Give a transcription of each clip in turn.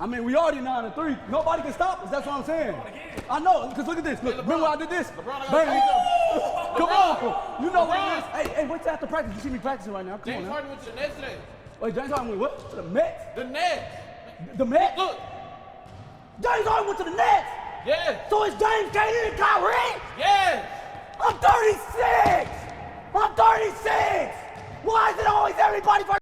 I mean, we already 9-3. Nobody can stop us. That's what I'm saying. I know, because look at this. Look, remember I did this? Bang. Come on. You know what it is. Hey, wait till after practice. You see me practicing right now. Come on now. James Harden went to the Nets today. Wait, James Harden went what? To the Mets? The Nets. The Mets? Look. James Harden went to the Nets. Yes. So it's James, KD, and Kyrie? Yes. I'm 36. I'm 36. Why is it always everybody for?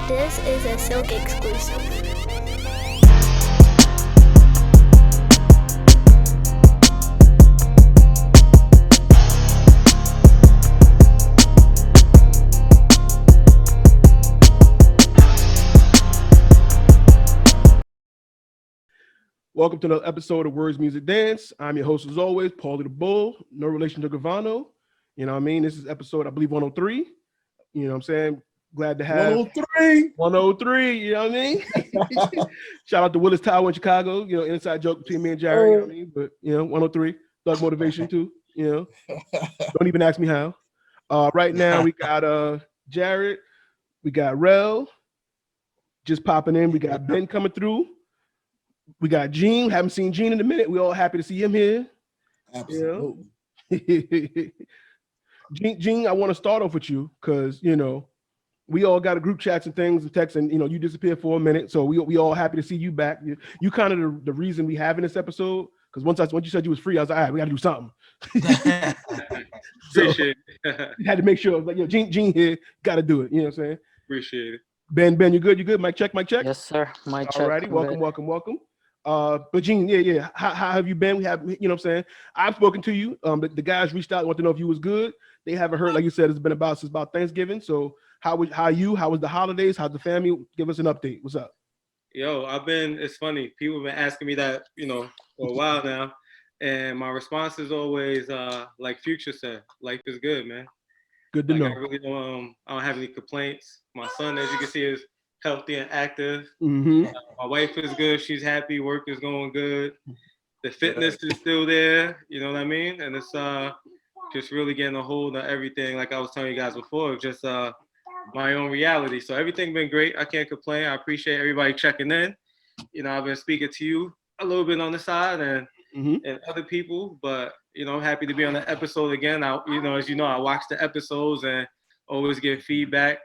This is a Silk exclusive. Welcome to another episode of Words, Music, Dance. I'm your host as always, Paulie the Bull, no relation to Gravano. You know what I mean? This is episode, I believe, 103. You know what I'm saying? Glad to have 103, you know what I mean? Shout out to Willis Tower in Chicago, you know, inside joke between me and Jerry, you know what I mean? But, you know, 103, thug motivation too, you know? Don't even ask me how. Right now, we got Jared, we got Rel, just popping in. We got Ben coming through. We got Gene. Haven't seen Gene in a minute. We're all happy to see him here. Absolutely. Gene, I want to start off with you because, you know, we all got a group chats and things and texts, and, you know, you disappeared for a minute. So we all happy to see you back. You kind of the reason we having this episode, because once you said you was free, I was like, all right, we got to do something. Appreciate it. You had to make sure, like, you know, Gene here, got to do it. You know what I'm saying? Appreciate it. Ben, you good? You good? Mic check, mic check. Yes, sir. Mic check. Alrighty, welcome. But Gene, yeah. How have you been? We have, you know what I'm saying? I've spoken to you. The guys reached out, want to know if you was good. They haven't heard, like you said, it's been since about Thanksgiving. So how was the holidays? How's the family? Give us an update. What's up? Yo, it's funny. People have been asking me that, you know, for a while now. And my response is always, like Future said, life is good, man. Good to know. I really don't have any complaints. My son, as you can see, is healthy and active. Mm-hmm. My wife is good. She's happy. Work is going good. The fitness is still there. You know what I mean? And it's just really getting a hold of everything. Like I was telling you guys before, just my own reality. So everything been great. I can't complain. I appreciate everybody checking in. You know, I've been speaking to you a little bit on the side and other people, but you know, I'm happy to be on the episode again. As you know, I watch the episodes and always get feedback.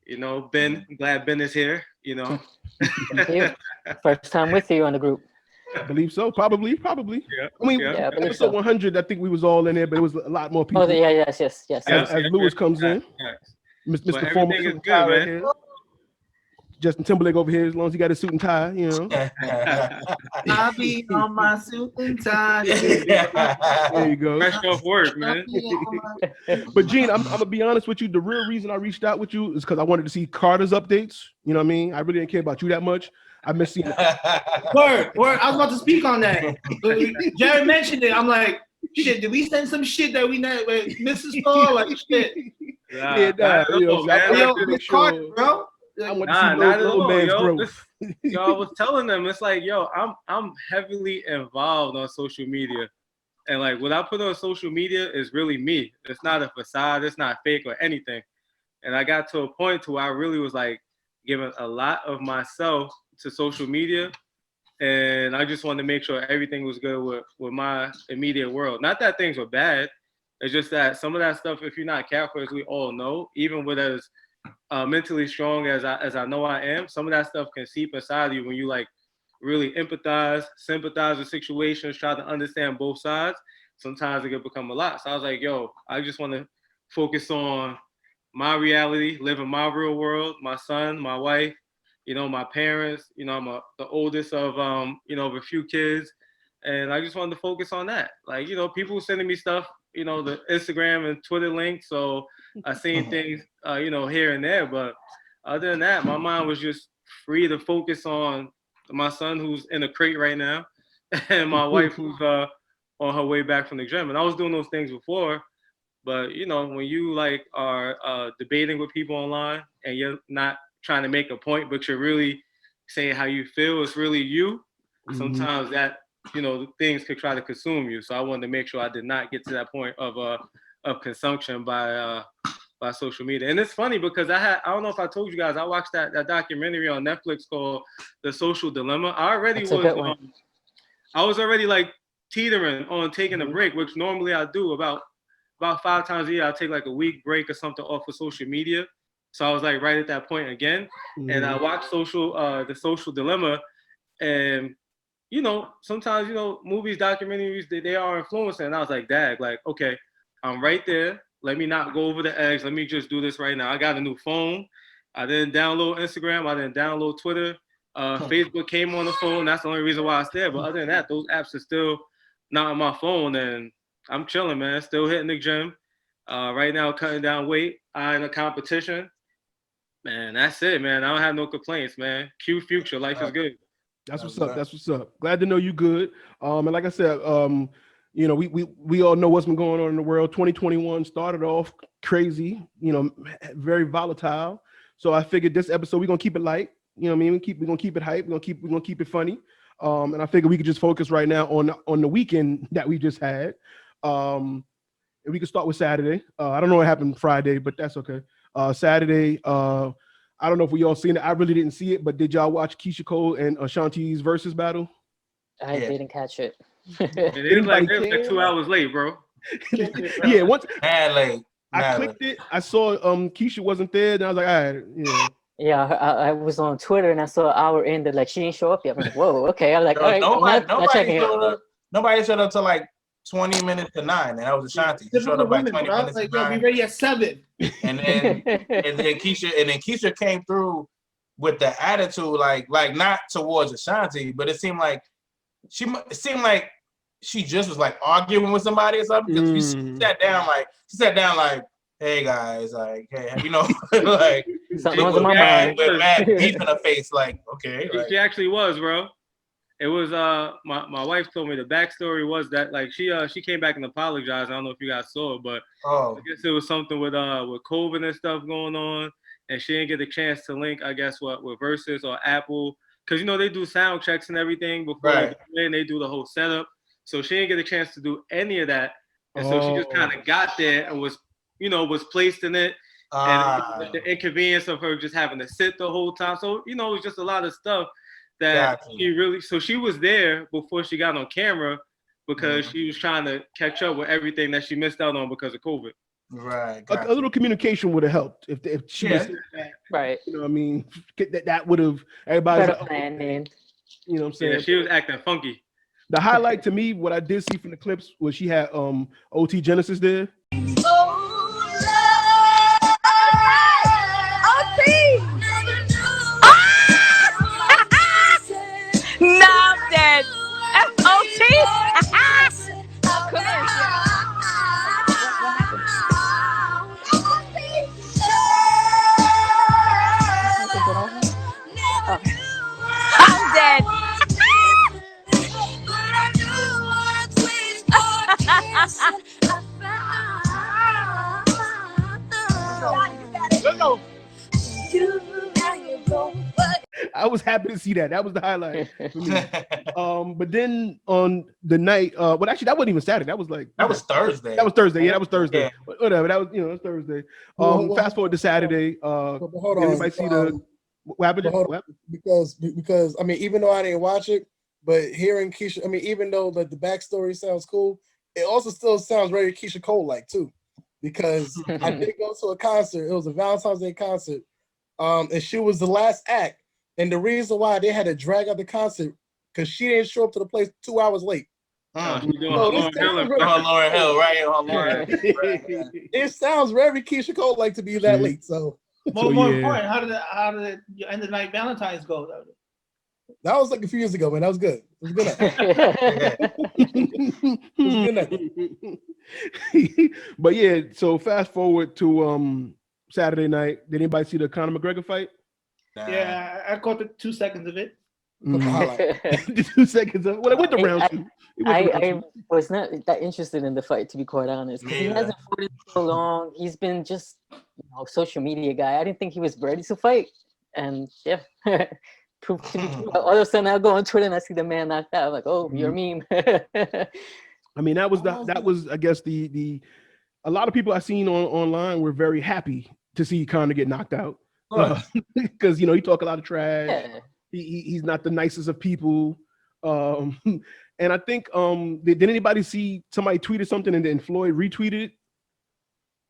You know, Ben, I'm glad Ben is here, you know. Thank you. First time with you on the group. I believe so. Probably. Yeah. I mean, I believe episode so. 100, I think we was all in there, but it was a lot more people. Oh, yeah, yes. As Lewis comes in. Mr. Former everything is suit and good, tie right man. here. Justin Timberlake over here, as long as he got his suit and tie, you know. I'll be on my suit and tie. There you go. Fresh off work, man. But Gene, I'm gonna be honest with you. The real reason I reached out with you is because I wanted to see Carter's updates. You know what I mean? I really didn't care about you that much. I miss seeing Word. I was about to speak on that. Jared mentioned it. I'm like, shit, did we send some shit that we not Mrs. Paul? Like shit. you know, so I Yo, wanted to make Carter, sure. bro. I want to Nah, see not at little all, man's yo. growth. Yo, I was telling them, it's like, yo, I'm heavily involved on social media. And like what I put on social media is really me. It's not a facade, it's not fake or anything. And I got to a point to where I really was like giving a lot of myself to social media. And I just wanted to make sure everything was good with my immediate world. Not that things were bad. It's just that some of that stuff, if you're not careful, as we all know, even with as mentally strong as I know I am, some of that stuff can seep inside of you when you like really empathize, sympathize with situations, try to understand both sides. Sometimes it can become a lot. So I was like, yo, I just want to focus on my reality, live in my real world, my son, my wife, my parents. I'm the oldest of of a few kids, and I just wanted to focus on that. Like, people sending me stuff, the Instagram and Twitter links. So I seen things, here and there. But other than that, my mind was just free to focus on my son, who's in a crate right now, and my wife, who's on her way back from the gym. And I was doing those things before, but when you like are debating with people online and you're not trying to make a point, but you're really saying how you feel, it's really you. Sometimes that things could try to consume you. So I wanted to make sure I did not get to that point of consumption by social media. And it's funny because I don't know if I told you guys, I watched that documentary on Netflix called The Social Dilemma. I was already like teetering on taking a break, which normally I do about 5 times a year. I'll take like a week break or something off of social media. So I was like right at that point again. And I watched The Social Dilemma, and sometimes movies, documentaries, they are influencing. And I was like, dag, like, okay, I'm right there. Let me not go over the edge. Let me just do this right now. I got a new phone. I didn't download Instagram. I didn't download Twitter. Facebook came on the phone. That's the only reason why I stayed. But other than that, those apps are still not on my phone, and I'm chilling, man. Still hitting the gym. Right now, cutting down weight. In a competition. Man, that's it, man. I don't have no complaints, man. Q Future, life is good. That's what's up. That's what's up. Glad to know you good. And like I said, we all know what's been going on in the world. 2021 started off crazy, very volatile. So I figured this episode we're gonna keep it light. You know what I mean? We're gonna keep it hype. We're gonna keep it funny. And I figured we could just focus right now on the weekend that we just had. And we could start with Saturday. I don't know what happened Friday, but that's okay. Saturday, I don't know if we all seen it. I really didn't see it, but did y'all watch Keyshia Cole and Ashanti's VERZUZ battle? I didn't catch it. It was like 2 hours late, bro. Yeah, once late. I clicked it, I saw Keyshia wasn't there, and I was like, all right, yeah. Yeah, I was on Twitter and I saw an hour ended, like she didn't show up yet. I'm like, whoa, okay. I'm like, all right, nobody showed up till like 20 minutes to 9, and that was Ashanti. She showed up like 20 minutes to 9. Be ready at 7. And then Keyshia came through with the attitude, like not towards Ashanti, but it seemed like she just was like arguing with somebody or something. Because she sat down like, hey guys, like, hey, like something was in my mind. With mad beef in her face, like, okay. She actually was, bro. It was my wife told me the backstory was that like she came back and apologized. I don't know if you guys saw it, but I guess it was something with COVID and stuff going on, and she didn't get a chance to link, I guess, with VERZUZ or Apple, because they do sound checks and everything before they do the whole setup. So she didn't get a chance to do any of that, and so she just kind of got there and was placed in it, and the inconvenience of her just having to sit the whole time. So it was just a lot of stuff that she was there before she got on camera because she was trying to catch up with everything that she missed out on because of COVID. Right. A little communication would have helped if she was that, right. You know what I mean? That would have everybody. Better plan, man. You know what I'm saying? Yeah, she was acting funky. The highlight to me, what I did see from the clips, was she had OT Genesis there. No, I'm dead. FOT. Come here. I'm dead. I was happy to see that. That was the highlight for me. But then on the night, well, actually, that wasn't even Saturday. That was Thursday. That was Thursday. Yeah, that was Thursday. Yeah. Whatever. That was, it was Thursday. Fast forward to Saturday. Hold on. Anybody see what happened? Because I mean, even though I didn't watch it, but hearing Keyshia, I mean, even though the backstory sounds cool, it also still sounds very Keyshia Cole like too. because I did go to a concert. It was a Valentine's Day concert, and she was the last act. And the reason why they had to drag out the concert because she didn't show up to the place 2 hours late. Lauren Hill, right? It sounds very Keyshia Cole like to be that late. So more important, how did your end of the night Valentine's go? That was like a few years ago, man. That was good. It was good. But yeah, so fast forward to Saturday night. Did anybody see the Conor McGregor fight? Yeah, I caught the 2 seconds of it. The 2 seconds of it went to round two. I was not that interested in the fight, to be quite honest, because he hasn't fought in so long. He's been just social media guy. I didn't think he was ready to fight, and yeah. Proof to be true. All of a sudden, I go on Twitter and I see the man knocked out. I'm like, oh, you're a meme. I mean, that was I guess the a lot of people I've seen online were very happy to see Conor get knocked out because he talk a lot of trash. Yeah. He's not the nicest of people, and I think did anybody see somebody tweeted something and then Floyd retweeted it?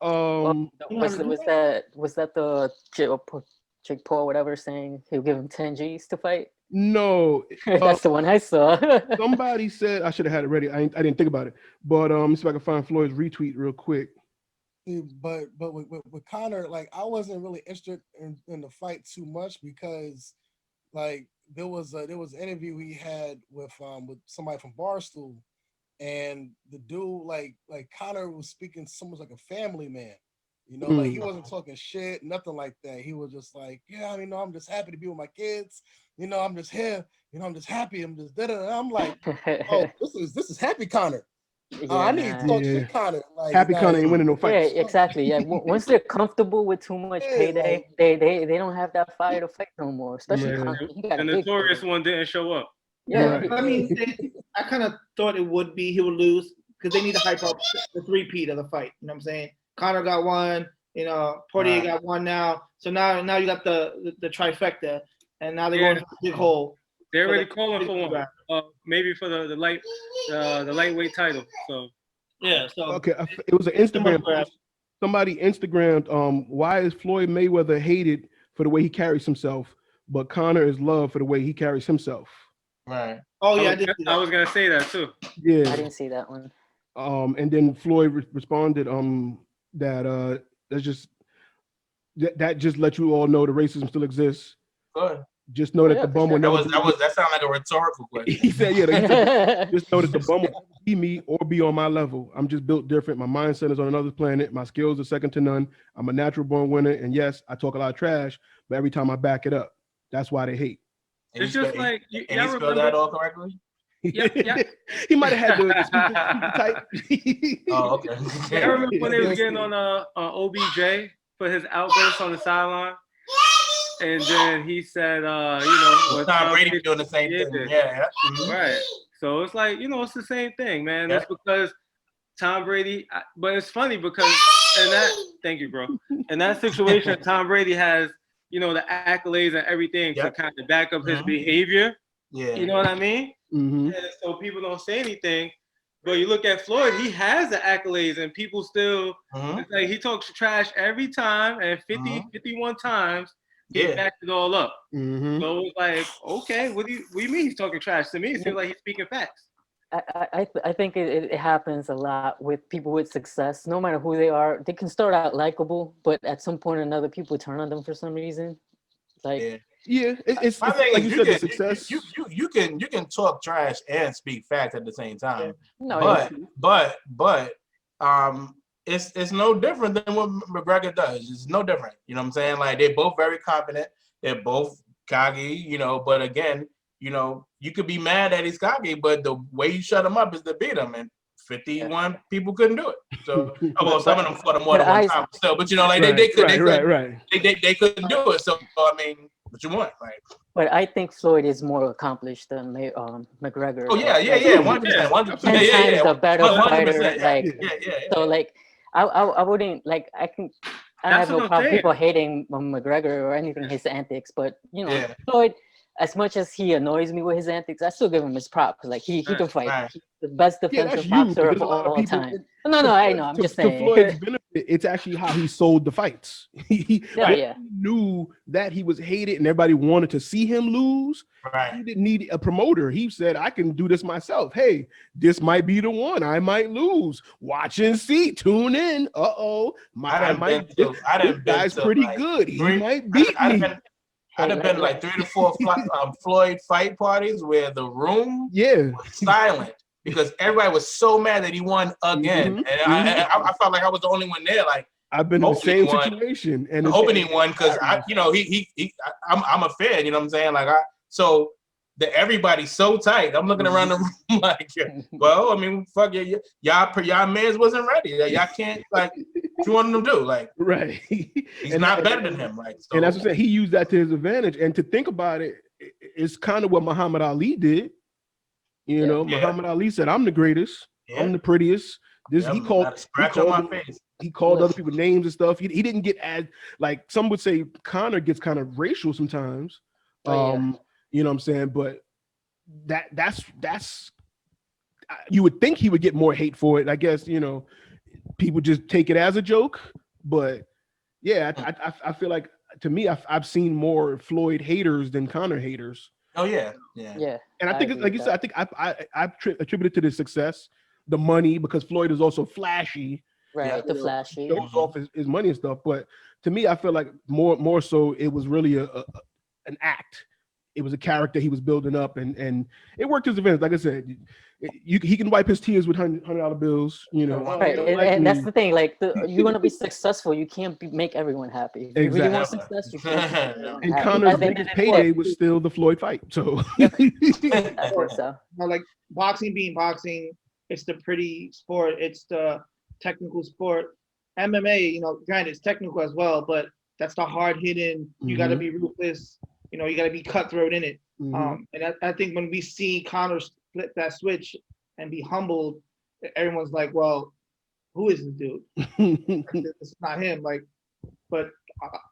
Was that the Jake Paul, whatever, saying he'll give him 10 G's to fight? No, that's the one I saw. Somebody said, I should have had it ready. I didn't think about it, but let me see if I can find Floyd's retweet real quick. But with Conor, like I wasn't really interested in the fight too much because like there was an interview he had with somebody from Barstool, and the dude like Conor was speaking almost like a family man. Like he wasn't talking shit, nothing like that. He was just like, yeah, I'm just happy to be with my kids. I'm just here. I'm just happy. I'm just da-da-da. I'm like, oh, this is happy Conor. I need to talk to Conor. Like, happy Conor ain't winning no fights. Yeah, exactly. Yeah, once they're comfortable with too much payday, they don't have that fire to fight no more. Especially Conor. The notorious one didn't show up. Yeah, I mean, I kind of thought it would be he would lose because they need to hype up the three-peat of the fight. You know what I'm saying? Conor got one, Poirier got one now. So now you got the trifecta, and now they're going to the big hole. They're already calling for one, maybe for the lightweight title. So yeah. So okay, it was an Instagram post. Somebody Instagrammed, why is Floyd Mayweather hated for the way he carries himself, but Conor is loved for the way he carries himself? Right. Oh yeah, I was gonna say that too. Yeah, I didn't see that one. And then Floyd responded, that that just let you all know the racism still exists. Good. Just know that the bum will never. That sounded like a rhetorical question. He said, "Yeah." Just know that the bum will never be me or be on my level. I'm just built different. My mindset is on another planet. My skills are second to none. I'm a natural born winner. And yes, I talk a lot of trash, but every time I back it up, that's why they hate. It's just like you spelled that all correctly. Yeah. He might have had the speaker type. Oh, okay. I remember when they was getting on OBJ for his outburst on the sideline, and then he said, Tom Brady doing the same thing. Yeah. Mm-hmm. Right. So it's like, it's the same thing, man. It's because Tom Brady, but it's funny because thank you, bro. In that situation, Tom Brady has, the accolades and everything to kind of back up his behavior. Yeah. You know what I mean? Mm-hmm. And so people don't say anything. But you look at Floyd, he has the accolades and people still, it's like he talks trash every time, and 51 times, he backed it all up. Mm-hmm. So it's like, okay, what do you mean he's talking trash? To me, it seems like he's speaking facts. I think it happens a lot with people with success. No matter who they are, they can start out likable, but at some point or another, people turn on them for some reason. Like, it's like you said, the success. You can talk trash and speak facts at the same time. No, but it's no different than what McGregor does. It's no different. You know what I'm saying? Like they're both very confident. They're both cocky. But again, you could be mad that he's cocky, but the way you shut him up is to beat him. And 51 people couldn't do it. So some of them fought him more than one time. So, but they couldn't do it. So I mean, what you want, right? But I think Floyd is more accomplished than McGregor. Oh yeah, 100%. 10 times a better 100%, fighter. So like, I wouldn't like. I have no problem people hating McGregor or anything his antics, but Floyd. as much as he annoys me with his antics, I still give him his props. Like he can fight. Right. He's the best Yeah, that's defensive you. boxer There's of a lot of all people. time. No, I know. I'm just saying. To Floyd's benefit, it's actually how he sold the fights. He Yeah. knew that he was hated and everybody wanted to see him lose. Right. He didn't need a promoter. He said, I can do this myself. Hey, this might be the one. I might lose. Watch and see. Tune in. This guy's pretty good. He might beat me. I'd have been like 3 to 4 Floyd fight parties where the room was silent because everybody was so mad that he won again. And I felt like I was the only one there. Like, I've been in the same situation. And hoping he won because I'm a fan, you know what I'm saying? Like so everybody's so tight. I'm looking around the room like, well, I mean, fuck yeah, y'all mans wasn't ready. Y'all can't, like, what you want him to do? Like, right. He's not better than him. Like, so. And that's what I'm saying. He used that to his advantage. And to think about it, it's kind of what Muhammad Ali did. You know, Muhammad Ali said, I'm the greatest. I'm the prettiest. He called other people names and stuff. He didn't get as, like, some would say Conor gets kind of racial sometimes. You know what I'm saying? But that's you would think he would get more hate for it. I guess, you know, people just take it as a joke. But yeah, I feel like, to me, I've seen more Floyd haters than Conor haters. Oh yeah. And I think, like you said, I think I attribute it to the success, the money, because Floyd is also flashy. Right, the flashy. Shows off his money and stuff. But to me, I feel like more so it was really an act. It was a character he was building up, and it worked his advantage. Like I said, he can wipe his tears with $100 bills, you know. Right, and that's the thing. Like, you want to be successsucul, you can't make everyone happy. If you really want success, you can't. And Conor's biggest payday was still the Floyd fight. So, I think so. Like, boxing being boxing, it's the pretty sport. It's the technical sport. MMA, you know, granted, it's technical as well, but that's the hard hitting. You got to be ruthless. You know, you got to be cutthroat in it. And I think when we see Conor flip that switch and be humbled, everyone's like, well, who is this dude? It's not him. Like, but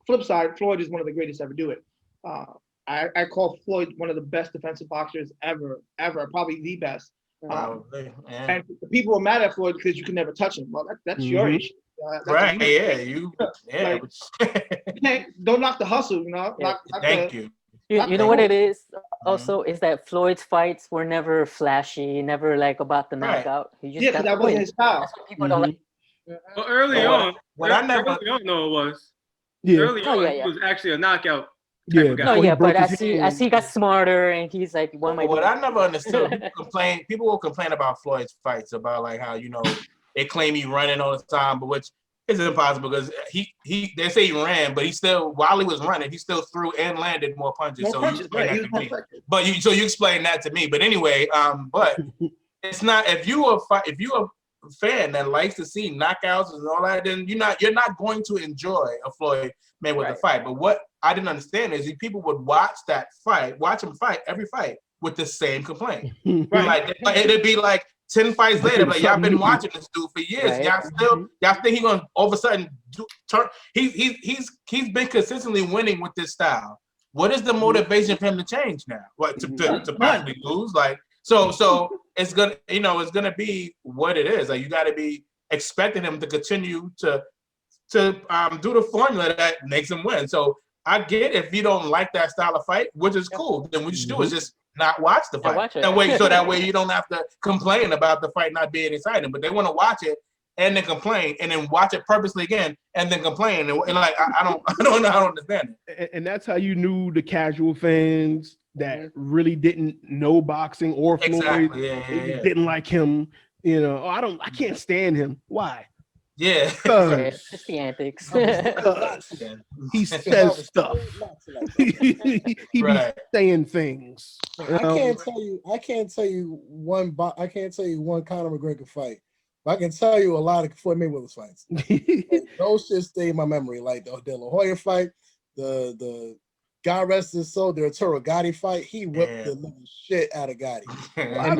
flip side, Floyd is one of the greatest to ever do it. I call Floyd one of the best defensive boxers ever, probably the best. And people are mad at Floyd because you can never touch him. Well, that's your issue. Right? Yeah, like, don't knock the hustle. You know. Thank you. You know what it is also is that Floyd's fights were never flashy, never like about the knockout. He just because that wasn't his style. That's what people don't like. Well, early on, early on, no, it was. Early on, it was actually a knockout. But as he got smarter and he's like, what I never understood, people will complain about Floyd's fights, about like how, you know, they claim he running all the time, but which is impossible because they say he ran, but he still, while he was running, he still threw and landed more punches. So you explain that to me. But anyway, but it's not, if you are a fan that likes to see knockouts and all that, then you're not going to enjoy a Floyd Mayweather fight. But what I didn't understand is people would watch him fight every fight with the same complaint. Like it'd be like 10 fights later, but y'all been watching this dude for years. Y'all think he gonna all of a sudden turn? He's been consistently winning with this style. What is the motivation for him to change now? What to possibly lose? Like so it's gonna be what it is. Like, you got to be expecting him to continue to do the formula that makes him win. So I get if you don't like that style of fight, which is cool. Then what you should do is just not watch the fight. That way you don't have to complain about the fight not being exciting. But they want to watch it and then complain, and then watch it purposely again and then complain. And like I don't understand it. And that's how you knew the casual fans that really didn't know boxing or Floyd. Didn't like him. You know, I can't stand him. Why? Yeah, it's the antics. He says stuff. He be saying things. I can't tell you one Conor McGregor fight, but I can tell you a lot of Floyd Mayweather's fights. Those just stay in my memory, like the La Hoya fight, the God rest his soul, the Arturo Gotti fight. He whipped the living shit out of Gotti. I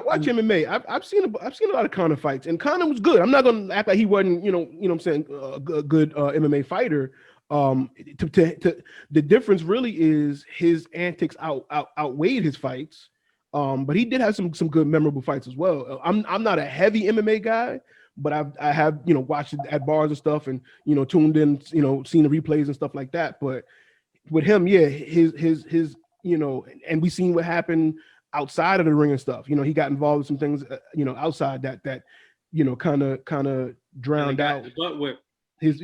watch MMA. I've seen a lot of Conor fights, and Conor was good. I'm not gonna act like he wasn't, you know what I'm saying, a good MMA fighter. The difference really is his antics outweighed his fights. But he did have some good memorable fights as well. I'm not a heavy MMA guy, but I have watched it at bars and stuff, and tuned in, seen the replays and stuff like that. But with him, yeah, his and we seen what happened outside of the ring and stuff. He got involved with some things outside that kind of drowned out butt whip. his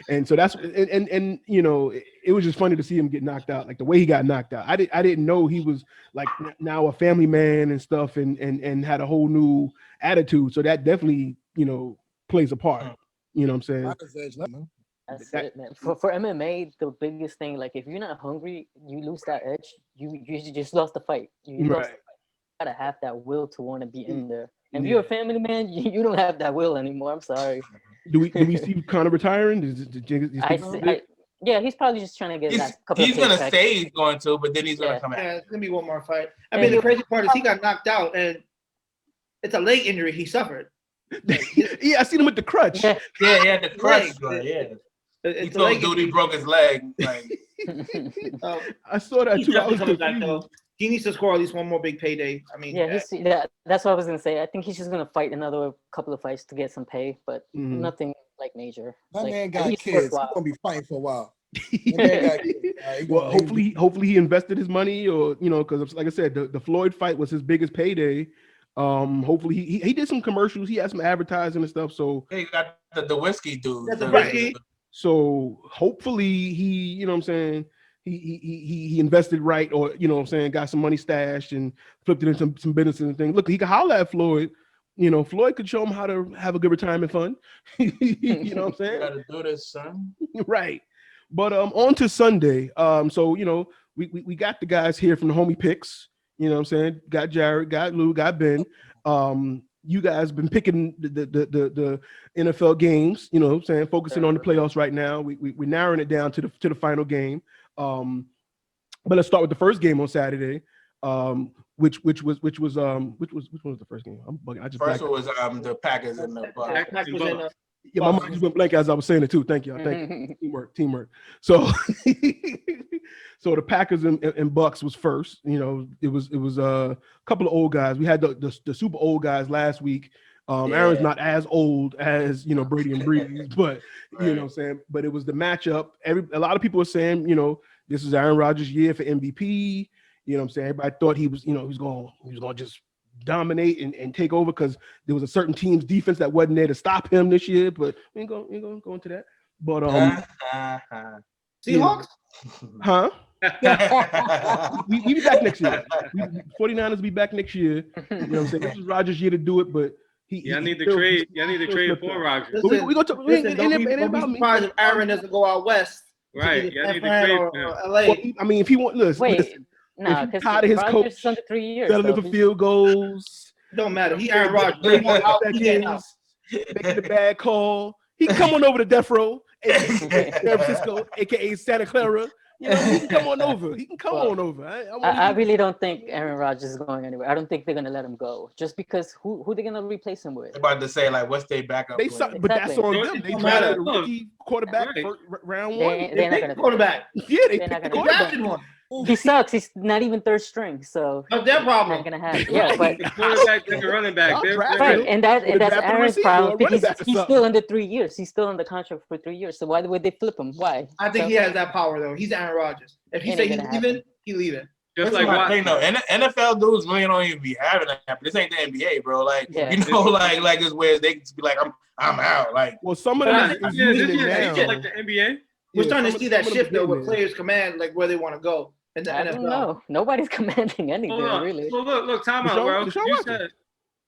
and so that's and it was just funny to see him get knocked out, like the way he got knocked out. I didn't know he was like now a family man and stuff, and had a whole new attitude. So that definitely plays a part. You know what I'm saying? That's it, man. For MMA, the biggest thing, like if you're not hungry, you lose that edge. You just lost the fight. You gotta have that will to want to be in there. And if you're a family man, you don't have that will anymore. I'm sorry. Do we see Conor retiring? Yeah, he's probably just trying to get that couple. He's gonna say he's going to, but then he's gonna come out. Yeah, it's gonna be one more fight. I mean, the crazy part is he got knocked out, and it's a leg injury he suffered. Yeah, I seen him with the crutch. Yeah, he had the crutch. Yeah. He told dude he broke his leg. Like, I saw that too. I was confused. He needs to score at least one more big payday. I mean, that's what I was gonna say. I think he's just gonna fight another couple of fights to get some pay, but nothing like major. That man got kids. He's gonna be fighting for a while. Well, hopefully he invested his money, or because like I said, the Floyd fight was his biggest payday. Hopefully he did some commercials. He had some advertising and stuff. So he got the whiskey dude. That's the whiskey. So hopefully he, what I'm saying, he invested right, or what I'm saying, got some money stashed and flipped it into some businesses and things. Look, he could holler at Floyd. Floyd could show him how to have a good retirement fund. You know what I'm saying? Gotta do this, son. Right. But on to Sunday. So we got the guys here from the homie picks. You know what I'm saying? Got Jared, got Lou, got Ben. You guys been picking the NFL games, you know what I'm saying, focusing on the playoffs right now. We're narrowing it down to the final game. But let's start with the first game on Saturday. Which was the first game? I'm bugging. First one was the Packers and the Bucks. Yeah, my mind just went blank as I was saying it too. Thank you. Thank you. Teamwork. So so the Packers and Bucks was first. It was a couple of old guys. We had the super old guys last week. Aaron's not as old as Brady and Breeze, but you know what I'm saying. But it was the matchup. A lot of people were saying, this is Aaron Rodgers' year for MVP. You know what I'm saying? Everybody thought he was going to just dominate and take over because there was a certain team's defense that wasn't there to stop him this year. But we ain't gonna go into that. But Seahawks? Huh? we be back next year. 49ers will be back next year. You know what I'm saying? This is Rodgers' year to do it, but I need to trade. I need to trade for Rodgers. We go to. Don't be surprised if Aaron doesn't go out west. Right. Yeah, I need to trade for LA. Well, I mean, if he wants, listen. No, because tired of his coach under 3 years. Settling for field goals. Don't matter. He Aaron Rodgers. Making the bad call. He can come on over to Death Row, San Francisco, aka Santa Clara. He can come on over. He can come on over. I really don't think Aaron Rodgers is going anywhere. I don't think they're gonna let him go just because who they're gonna replace him with? I'm about to say what's their backup? But that's on them. They drafted a rookie quarterback round one. They're not gonna quarterback. Yeah, they picked the quarterback. One. He sucks. He's not even third string, so that's their problem. Not gonna happen. Yeah, but the quarterback and the running back. Right, and that's Aaron's problem. He's still under 3 years. He's still under contract for 3 years. So why would they flip him? Why? I think he has that power though. He's Aaron Rodgers. If he say he's leaving, he leaving. Just like NFL dudes really don't even be having that. This ain't the NBA, bro. Like like it's where they be like, I'm out. Like, well, some of them like the NBA. We're starting to see that shift though, where players command like where they want to go. I don't know. Nobody's commanding anything, really. So look, time out,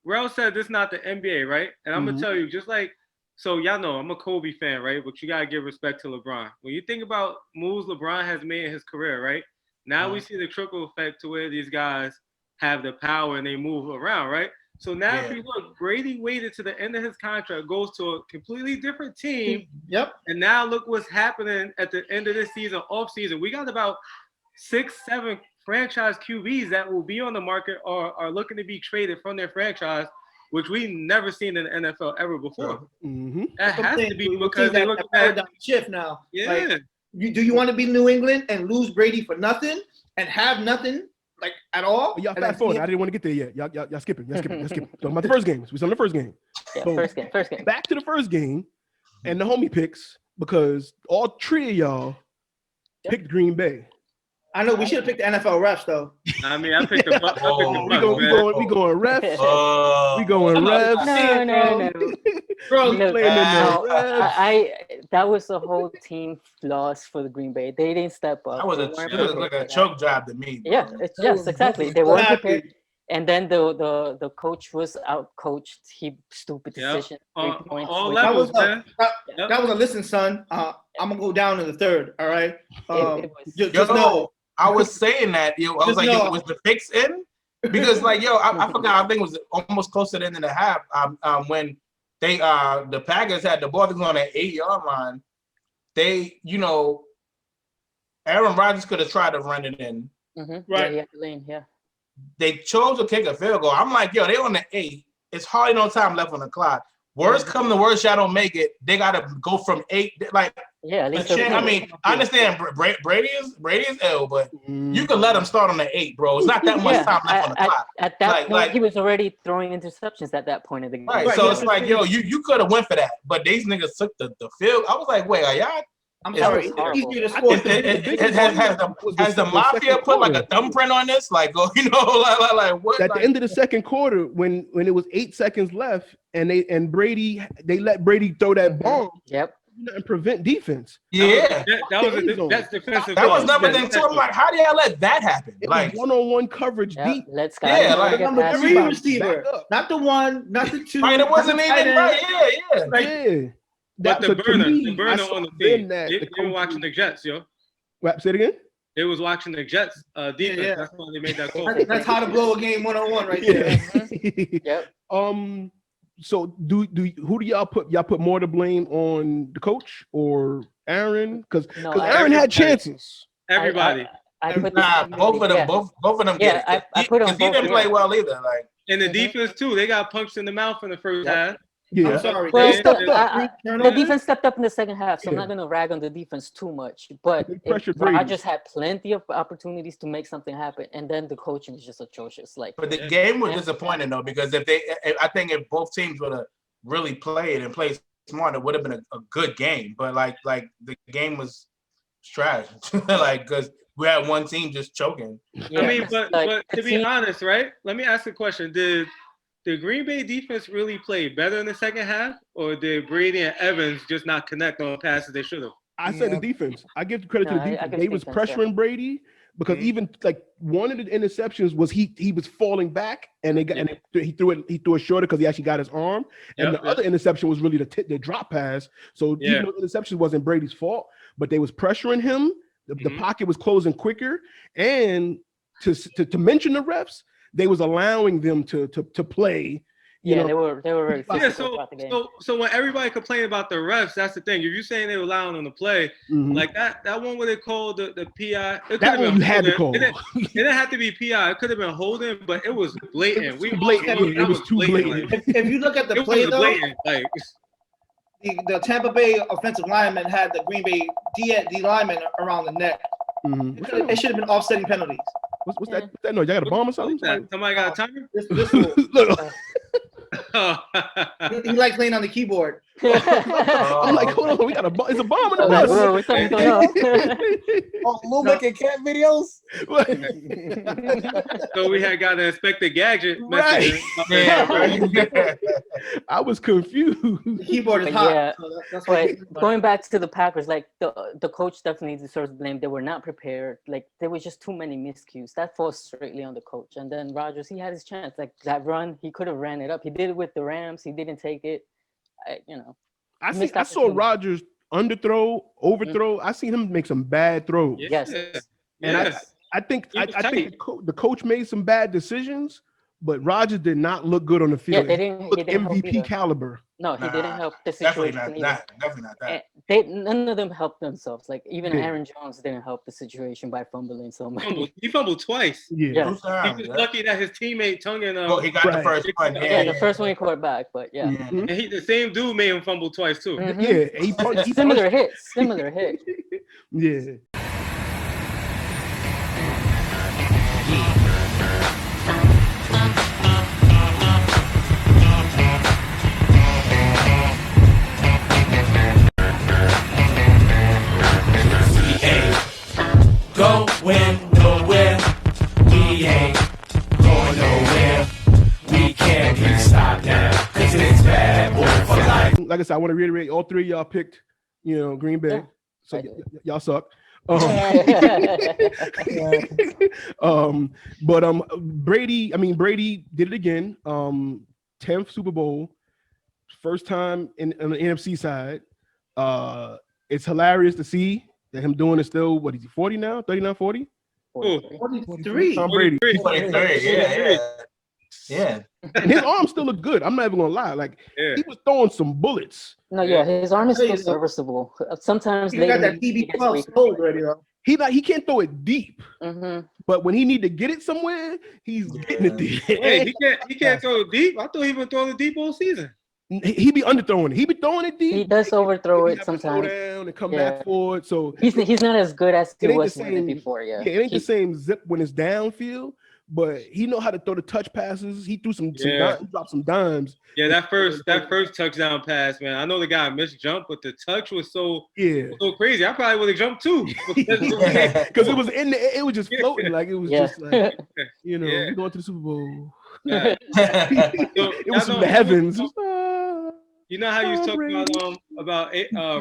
Rel said this is not the NBA, right? And I'm gonna tell you, just like, so y'all know I'm a Kobe fan, right? But you gotta give respect to LeBron. When you think about moves LeBron has made in his career, right? Now we see the trickle effect to where these guys have the power and they move around, right? So now if you look, Brady waited to the end of his contract, goes to a completely different team. Yep. And now look what's happening at the end of this season, off season. We got about 6-7 franchise QBs that will be on the market or are looking to be traded from their franchise which we never seen in the NFL ever before. Mm-hmm. That has to be because they they look look at at paradigm shift now. yeah. Like, do you want to be New England and lose Brady for nothing and have nothing like at all? Y'all And then fast forward. see him- I didn't want to get there yet. Y'all skipping. Talking about the first game. We saw the first game. Yeah, So, first game. Back to the first game, and the homie picks because all three of y'all picked Green Bay. I know we should have picked the NFL refs though. I mean, I picked the Bucks. We going refs. We going refs. No. Bro, No, playing in no, the refs. I that was the whole team loss for the Green Bay. They didn't step up. That was They it weren't was prepared like for a that. choke job to me. Yeah, bro. yes, exactly. They weren't Exactly. prepared. And then the coach was out coached. He stupid Yep. decision. On 3 points. all which- That was levels, man. that was a listen, son. I'm gonna go down in the third. All right. it was- Just know. I was saying that, I was Just like, know. was the picks in? Because like, I forgot. I think it was almost close to the end of the half. When they the Packers had the ball on the 8-yard line, they, Aaron Rodgers could have tried to run it in. Mhm. Right. Yeah, lane. Yeah. They chose to kick a field goal. I'm like, they on the 8. It's hardly no time left on the clock. Worst come to worst, y'all don't make it. They gotta go from 8. Like, Yeah, at least. I mean, I understand Brady is ill, but you can let him start on the 8, bro. It's not that much time left on the clock. At that point, like- he was already throwing interceptions at that point of the game. Right. So it's like, you could have went for that, but these niggas took the field. I was like, wait, are y'all? I'm It's sorry. horrible. It's easier to score. Has the mafia put like a thumbprint on this? Like, like what? At the end of the second quarter, when it was 8 seconds left, and they let Brady throw that bomb, Yep. and prevent defense. Yeah, That's defensive. that was another thing too. I'm like, how do y'all let that happen? It Like, was one-on-one coverage Yep. deep. Let's go. Yeah, like, Number 3 Everybody receiver, back up. not the 1, not the 2. right, it wasn't not the even tight end. right. Yeah. Like, Yeah. But the so to burner me, I on saw the then team. that They the were watching the Jets, yo. Say it again. They was watching the Jets defense. Yeah. That's why they made that call. that's how to blow a game 1-on-1 right there. Yep. So who do y'all put? Y'all put more to blame on the coach or Aaron? Because No, Aaron had chances. Everybody. I put Both of them. yeah. Both of them. Yeah, get it. I put them Because he both, didn't play yeah. well either. Like, And the defense too. They got punched in the mouth in the first half. Yeah. I'm sorry. Well, Yeah. still, Yeah. the defense stepped up in the second half, so I'm Yeah. not going to rag on the defense too much. But They pressured Brady. Rodgers had plenty of opportunities to make something happen, and then the coaching is just atrocious. Like, but the game was disappointing though, because I think if both teams would have really played smart, it would have been a good game. But like the game was trash. Like, because we had one team just choking. yeah, I mean, but like, to be honest, right? Let me ask a question. Did the Green Bay defense really play better in the second half, or did Brady and Evans just not connect on passes they should have? I said the defense. I give credit to No, the I defense. give They was defense, yeah. pressuring Brady because even like one of the interceptions was he was falling back and he threw it shorter because he actually got his arm. And the other interception was really the drop pass. So even though the interception wasn't Brady's fault, but they was pressuring him. The pocket was closing quicker, and to mention the refs, they was allowing them to play. You know, they were very physical So throughout the game. so when everybody complained about the refs, that's the thing. If you're saying they were allowing them to play, like that one what they called the PI, it could that have one been you had to holding. call. It didn't have to be PI. It could have been holding, but it was blatant. It was too blatant. If you look at the It play was though, blatant. Like, the Tampa Bay offensive lineman had the Green Bay D lineman around the neck. It should have been offsetting penalties. What's that? What's that noise? Y'all got a bomb or something? somebody got a timer? This fool. Look, He likes laying on the keyboard. I'm like, hold on, we got a bomb. It's a bomb in the Like, bus. whoa, what's up, going on? Oh, Lumic and Cat videos. So we had got an Inspector Gadget Right. message. I was confused. The keyboard is But hot. yeah, So that's why. But going back to the Packers, like the coach definitely deserves blame. They were not prepared. Like there was just too many miscues. That falls straightly on the coach. And then Rodgers, he had his chance. Like that run, he could have ran it up. He did it with the Rams. He didn't take it. I saw Rodgers underthrow, overthrow. I seen him make some bad throws. Yes. And I think the coach made some bad decisions, but Rodgers did not look good on the field. Yeah, they didn't. Look He didn't help MVP either. caliber. No, he didn't help the Definitely situation not either. that. Definitely not that. None of them helped themselves. Like even Yeah. Aaron Jones didn't help the situation by fumbling so much. He fumbled twice. Yeah. Two times, He was yeah. lucky that his teammate Tongan. Oh, he got the Right. first one. Yeah, the first one he caught back, but yeah. And the same dude made him fumble twice too. Mhm. Yeah, he punched. Similar hit. Yeah. Going nowhere, we ain't going nowhere. We can't be stopped now, cause it's bad boy for life. Like I said, I want to reiterate, all three of y'all picked, Green Bay. Yeah, So I did. y'all suck. Brady did it again. 10th Super Bowl, first time on the NFC side. It's hilarious to see that him doing it still. What is he, 40 now? 39, 40? 43. Tom Brady. 43, yeah. And his arm still look good. I'm not even gonna lie. Like he was throwing some bullets. No, yeah, his arm is still serviceable. Sometimes He got that TB12 sold already though. He can't throw it deep, Mm-hmm. but when he need to get it somewhere, he's getting it deep. Wait, he can't throw it deep. I thought he been throwing it deep all season. He be underthrowing it. He be throwing it deep. He does overthrow it Slow sometimes. down and come back forward. So He's not as good as he it ain't was the with it same before. Yeah, it ain't the same zip when it's downfield, but he know how to throw the touch passes. He threw some he dropped some dimes. Yeah, that first touchdown pass, man. I know the guy missed jump, but the touch was so crazy. I probably would have jumped too. Because it was in the it was just floating like it was just like we going to the Super Bowl. It was from the heavens. You know how you was talking about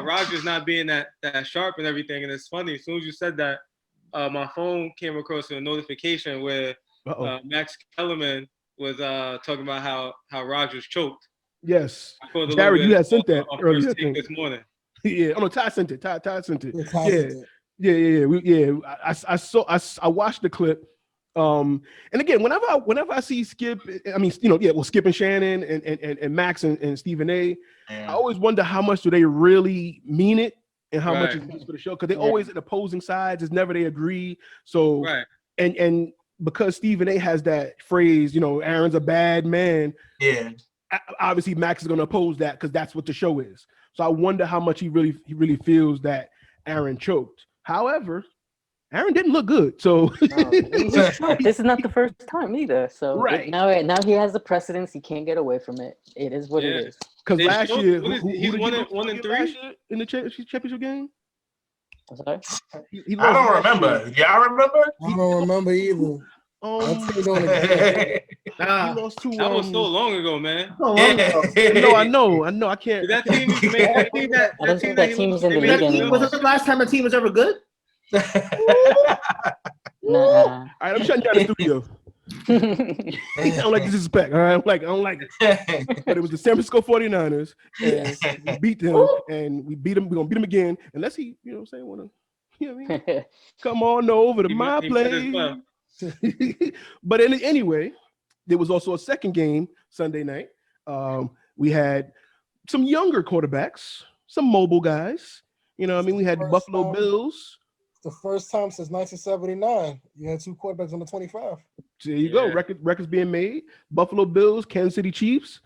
Rodgers not being that sharp and everything, and it's funny. As soon as you said that, my phone came across a notification where Max Kellerman was talking about how Rodgers choked. Yes, Jared, you had sent that earlier this morning. Yeah, oh no, Ty sent it. Ty sent it. Yeah. I watched the clip. And again, whenever I see Skip, Skip and Shannon and Max and Stephen A, I always wonder how much do they really mean it and how much is for the show, because they always at opposing sides. It's never they agree. So and because Stephen A has that phrase, Aaron's a bad man. Yeah. Obviously, Max is going to oppose that because that's what the show is. So I wonder how much he really feels that Aaron choked. However, Aaron didn't look good, so this is not the first time either. So now he has the precedence. He can't get away from it. It is what it is. Because last year, he's 1-3 in the championship game. I'm sorry? I don't remember. Y'all remember? I don't remember either. He lost to. That was so long ago, man. No, I know. I can't. That team, I don't think that team is in the league anymore. Was it the last time a team was ever good? Nah. All right, I'm shutting down the studio. I don't like disrespect. All right, I don't like it. But it was the San Francisco 49ers, and we beat them, and we beat them. We're gonna beat them again, unless he, wanna, come on over to my place. But anyway, there was also a second game Sunday night. We had some younger quarterbacks, some mobile guys. We had the Buffalo Bills. The first time since 1979, you had two quarterbacks on the 25. So there you go. Records being made. Buffalo Bills, Kansas City Chiefs.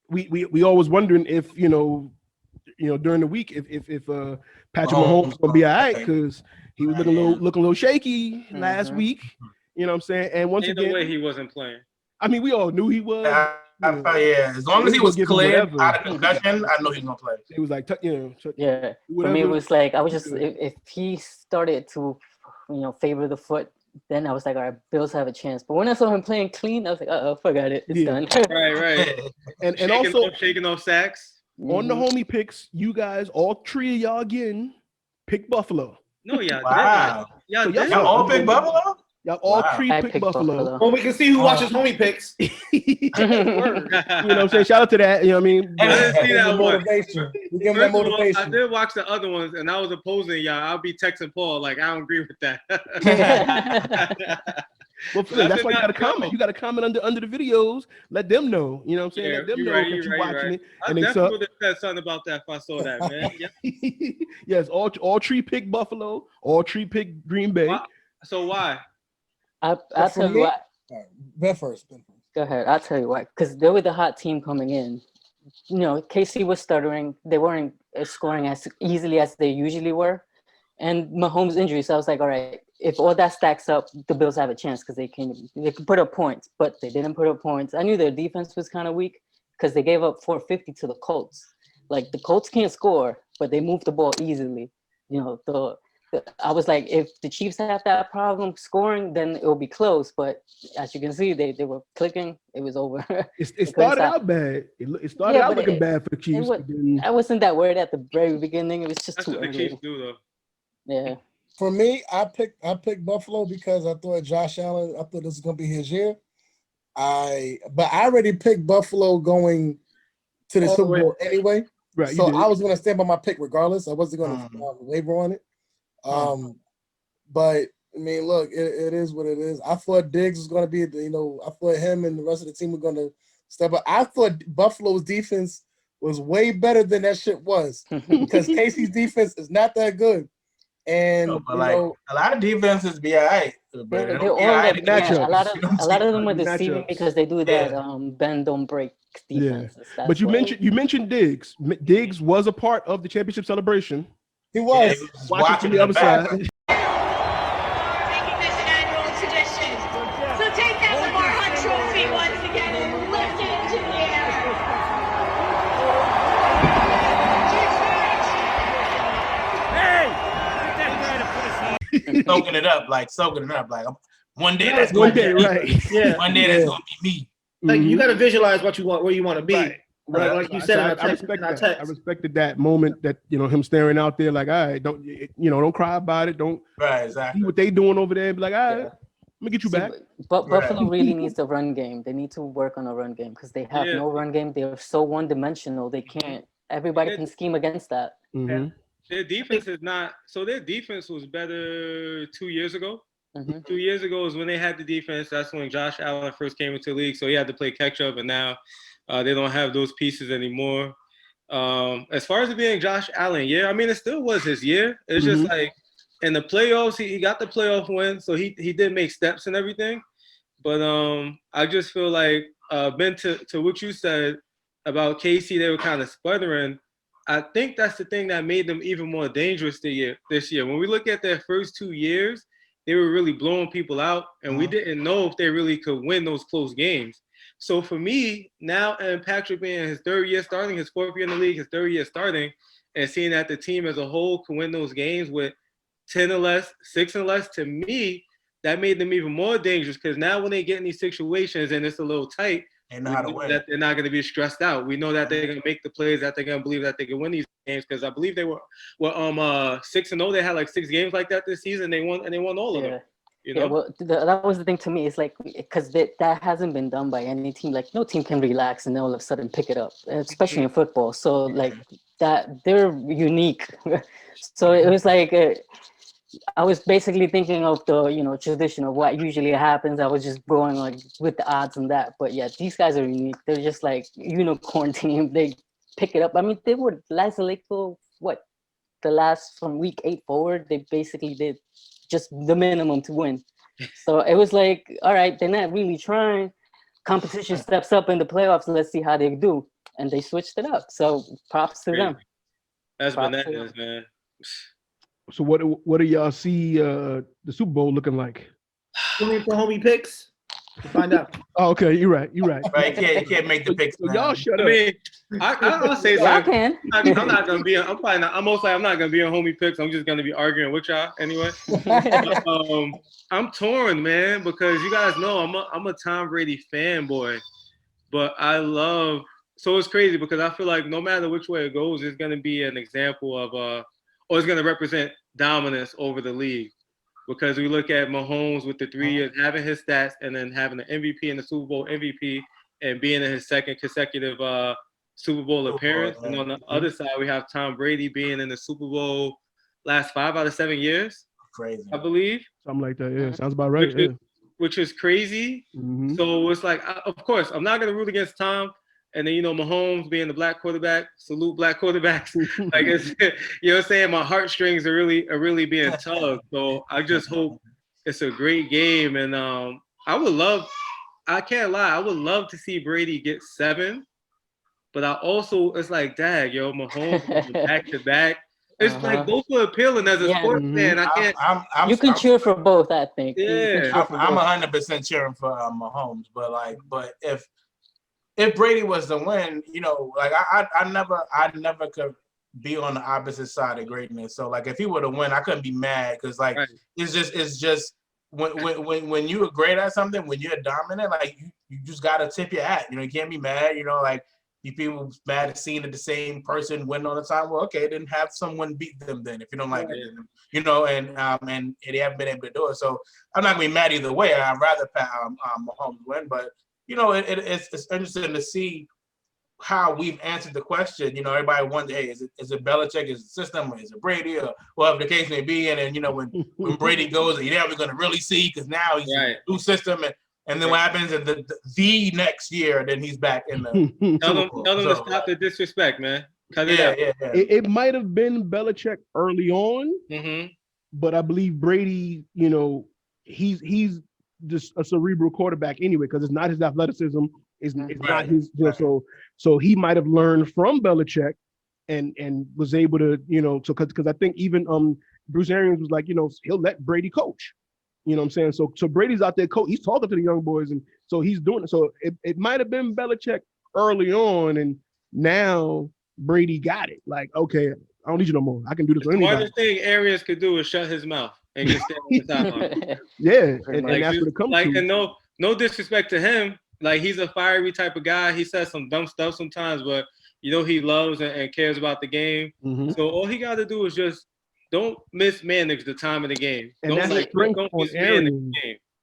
We always wondering if during the week if Patrick Mahomes is gonna be all right, because he was looking a little shaky last week. You know what I'm saying? And once again, no way he wasn't playing. I mean, we all knew he was. As long as he was cleared out of concussion, I know he's gonna play. It was like, For me, it was like I was just if he started to, favor the foot, then I was like, all right, Bills have a chance. But when I saw him playing clean, I was like, forgot it, it's done. Right. And also shaking off sacks. On the homie picks, you guys, all three of y'all again, picked Buffalo. No, y'all didn't. Y'all Y'all all picked Buffalo? Y'all all three picked Buffalo. Well, we can see who watches homie picks. You know what I'm saying? Shout out to that. You know what I mean? I didn't see that one. Motivation. We give them that motivation. I did watch the other ones, and I was opposing y'all. I'll be texting Paul like, I don't agree with that. Well, Phil, that's why you got to comment. You got to comment under the videos. Let them know. You know what I'm saying? Yeah, Let them know right, that you're watching it. I And definitely would have said something about that if I saw that, man. Yeah. Yes, all three pick Buffalo, all three pick Green Bay. So why? I'll tell you what. Ben first. Go ahead. I'll tell you what. Because they were the hot team coming in. You know, KC was stuttering. They weren't scoring as easily as they usually were. And Mahomes' injury. So I was like, all right, if all that stacks up, the Bills have a chance because they can put up points. But they didn't put up points. I knew their defense was kind of weak because they gave up 450 to the Colts. Like, the Colts can't score, but they move the ball easily. You know, I was like, if the Chiefs have that problem scoring, then it will be close. But as you can see, they were clicking. It was over. It started out bad. It started out looking bad for the Chiefs. I wasn't that worried at the very beginning. It was just too early. That's what the Chiefs do, though. Yeah. For me, I picked Buffalo because I thought Josh Allen. I thought this was gonna be his year. But I already picked Buffalo going to the Super Bowl anyway. Right. So I was gonna stand by my pick regardless. I wasn't gonna waver on it. But I mean, look, it is what it is. I thought Diggs was going to be, I thought him and the rest of the team were going to step up. I thought Buffalo's defense was way better than that shit was because Casey's defense is not that good. And a lot of defenses be all right. They're all like, a lot of them are deceiving because they do that bend don't break defense. Yeah. But you mentioned Diggs. Diggs was a part of the championship celebration. He was. Watching the other side. Making this an annual tradition. So take that Lamar Hunt trophy once again and lift it into the air. Soaking it up like one day that's going to be right. Yeah. One day that's going to be me. Like you got to visualize what you want, where you want to be. Right. Like you said, I respected that moment that him staring out there like, all right, don't cry about it. Don't see what they doing over there and be like, all right, let me get you back. But Buffalo really needs the run game. They need to work on a run game because they have no run game. They're so one-dimensional. They can't. Everybody can scheme against that. Mm-hmm. Their defense is not. So their defense was better 2 years ago. Mm-hmm. 2 years ago is when they had the defense. That's when Josh Allen first came into the league. So he had to play catch up, and now they don't have those pieces anymore. As far as it being Josh Allen, I mean, it still was his year. It's just like in the playoffs, he got the playoff win, so he did make steps and everything. But I just feel like Ben, to what you said about KC, they were kind of sputtering. I think that's the thing that made them even more dangerous this year. When we look at their first 2 years, they were really blowing people out, and we didn't know if they really could win those close games. So for me, now and Patrick being his third year starting, his fourth year in the league, his third year starting, and seeing that the team as a whole can win those games with 10 or less, 6 or less, to me, that made them even more dangerous because now when they get in these situations and it's a little tight, they know how to win. That they're not going to be stressed out. We know that they're going to make the plays, that they're going to believe that they can win these games because I believe they were 6-0. They had like 6 games like that this season. They won all of them. You know? Yeah, well, that was the thing to me. It's like because that hasn't been done by any team. Like no team can relax and then all of a sudden pick it up, especially in football. So like that, they're unique. So it was like I was basically thinking of the tradition of what usually happens. I was just going like with the odds and that. But yeah, these guys are unique. They're just like unicorn team. They pick it up. I mean, they were last like the last from week 8 forward. They basically did just the minimum to win. So it was like, all right, they're not really trying. Competition steps up in the playoffs. Let's see how they do. And they switched it up. So props to them. That's bananas, man. So what do y'all see the Super Bowl looking like? Looking for homie picks to find out. Oh, okay, you're right. Right, you can't make the picks. So y'all shut up. I mean, I'll say something. I can. I'm not gonna be. I'm not gonna be on homie picks. I'm just gonna be arguing with y'all anyway. I'm torn, man, because you guys know I'm a Tom Brady fanboy, but I love. So it's crazy because I feel like no matter which way it goes, it's gonna be an example of or it's gonna represent dominance over the league. Because we look at Mahomes with the 3 years, having his stats, and then having the MVP and the Super Bowl MVP, and being in his second consecutive Super Bowl appearance. And on the other side, we have Tom Brady being in the Super Bowl last 5 out of 7 years. Crazy, I believe. Something like that. Yeah, sounds about right. which is crazy. Mhm. So it's like, of course, I'm not gonna root against Tom. And then Mahomes being the black quarterback, salute black quarterbacks. Like it's, you know what I'm saying? My heartstrings are really being tugged. So I just hope it's a great game. And I can't lie, I would love to see Brady get 7. But I also, it's like, dang, Mahomes back to back. It's like both are appealing as a sports fan. I can't. You can cheer for both, I think. Yeah, I'm 100% cheering for Mahomes. But if Brady was to win, like I never could be on the opposite side of greatness. So like if he were to win, I couldn't be mad because like it's just when you are great at something, when you're dominant, like you just gotta tip your hat. You can't be mad. Like you people mad at seeing the same person win all the time. Well, okay, then have someone beat them then if you don't like it. And they haven't been able to do it. So I'm not gonna be mad either way. I'd rather Mahomes win, but it's interesting to see how we've answered the question. Everybody wonders, hey, is it Belichick, is it system, or is it Brady, or whatever the case may be? And then when Brady goes, you're never going to really see because now he's in a new system, and then what happens in the next year, then he's back in the. Tell them to stop the disrespect, man. It might have been Belichick early on, but I believe Brady, he's just a cerebral quarterback anyway, because it's not his athleticism, it's not his, so he might have learned from Belichick and was able to, because I think even Bruce Arians was like, he'll let Brady coach. You know what I'm saying? So Brady's out there he's talking to the young boys, and so he's doing it. So it might have been Belichick early on, and now Brady got it. Like, okay, I don't need you no more. I can do this. The smartest thing Arians could do is shut his mouth and just stand on the sideline. Yeah, and that's what it comes to. And no disrespect to him. Like, he's a fiery type of guy. He says some dumb stuff sometimes, but he loves and cares about the game. So all he got to do is just don't mismanage the time of the game. And don't that's strength on Arians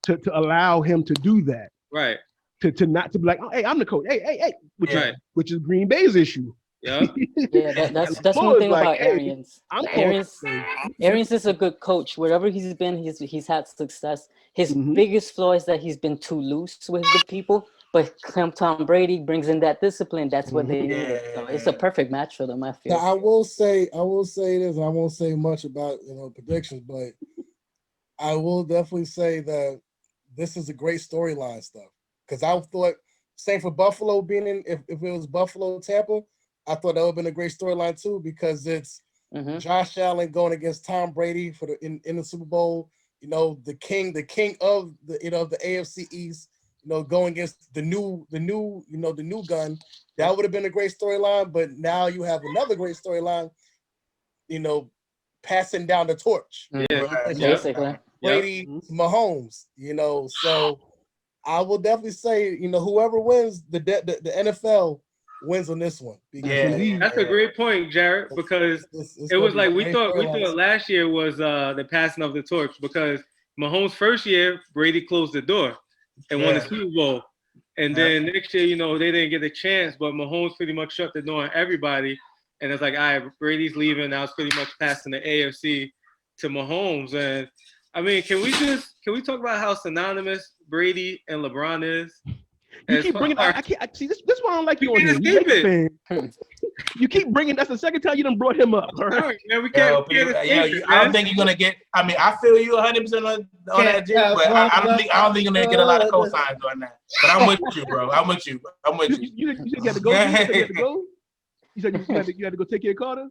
to allow him to do that. Right. To not to be like, oh, hey, I'm the coach. Hey, which is Green Bay's issue. Yeah. That's one thing about Arians. Arians is a good coach. Wherever he's been, he's had success. His biggest flaw is that he's been too loose with the people. But Tom Brady brings in that discipline. That's what they need. So it's a perfect match for them, I feel. Now, I will say this, and I won't say much about predictions, but I will definitely say that this is a great storyline stuff. Because I thought, same for Buffalo being in, if it was Buffalo Tampa, I thought that would have been a great storyline too, because it's Josh Allen going against Tom Brady for in the Super Bowl. The king of the the AFC East. Going against the new gun. That would have been a great storyline. But now you have another great storyline. Passing down the torch. Basically. Brady, Mahomes. So I will definitely say, whoever wins the NFL wins on this one. That's a great point, Jared, because it was like we thought last year was the passing of the torch, because Mahomes' first year, Brady closed the door and won the Super Bowl. And then next year, they didn't get a chance, but Mahomes pretty much shut the door on everybody. And it's like, all right, Brady's leaving. Now it's pretty much passing the AFC to Mahomes. And I mean, can we talk about how synonymous Brady and LeBron is? You keep bringing. I see this. This is why I don't like you on here. You keep bringing. That's the second time you done brought him up. All right, man, we can't. I don't think you're gonna get. I mean, I feel you 100% on that, Jim, but I don't think you're gonna get a lot of cosigns on that. But I'm with you, bro. I'm with you. You said you had to go. You had to go. You said you had to go take care of Carter.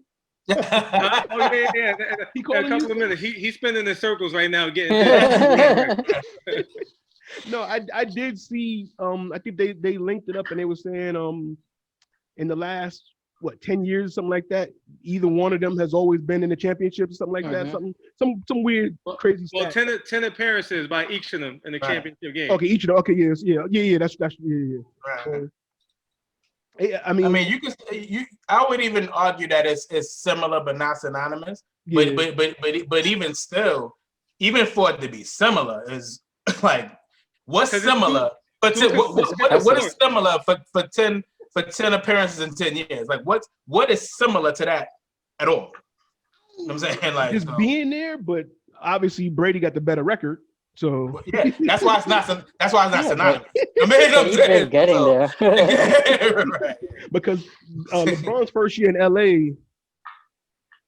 Yeah. He called a couple of minutes. He's spinning in circles right now, getting. No, I did see. I think they linked it up, and they were saying in the last 10 years, something like that, either one of them has always been in the championship or something like that. Some weird, crazy stuff. Well, 10 appearances by each of them in the championship game. Okay, each of them. Okay, yeah. That's right. I mean, you could. I would even argue that it's similar but not synonymous. Yeah. But even still, even for it to be similar is like. What's similar? What is similar for 10 appearances in 10 years? Like what is similar to that at all? You know what I'm saying? Like just being there, but obviously Brady got the better record. So Yeah, that's why it's not. That's why it's not Yeah, synonymous. I mean, They're getting so, there. right. because LeBron's first year in LA.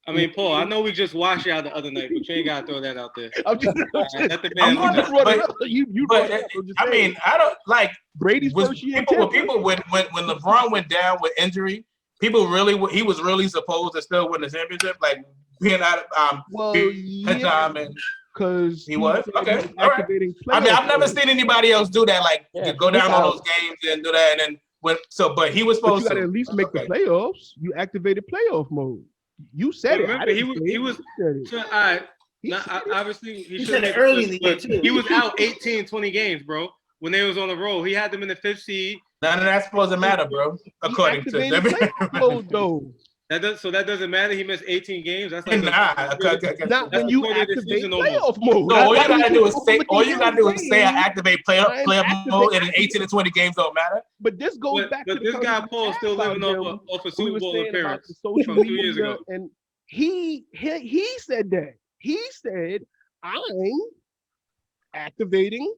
I mean, Paul, I know we just washed you out the other night, but you ain't gotta throw that out there. I'm just, Let the man. I'm not- you But I mean, I don't like Brady's was first year. people when LeBron went down with injury, people really he was really supposed to still win the championship, like being out of time and because he was okay. All right. I mean, I've never seen anybody else do that, like go down on those games and do that, and then but he was supposed to at least make the playoffs. You activated playoff mode. You said it. Remember, he was. All right. Obviously, he said it early in the year too. He was out 18, 20 games, bro. When they was on the roll, he had them in the 5th seed. None of that's supposed to matter, bro. According to them. So that doesn't matter. He missed 18 games. That's like not when you activate playoff mode. So all you gotta do is say I activate playoff mode, and then 18 to 20 games don't matter. But this goes back to this guy Paul still living off a Super Bowl appearance from 2 years ago, and he said that. He said I'm activating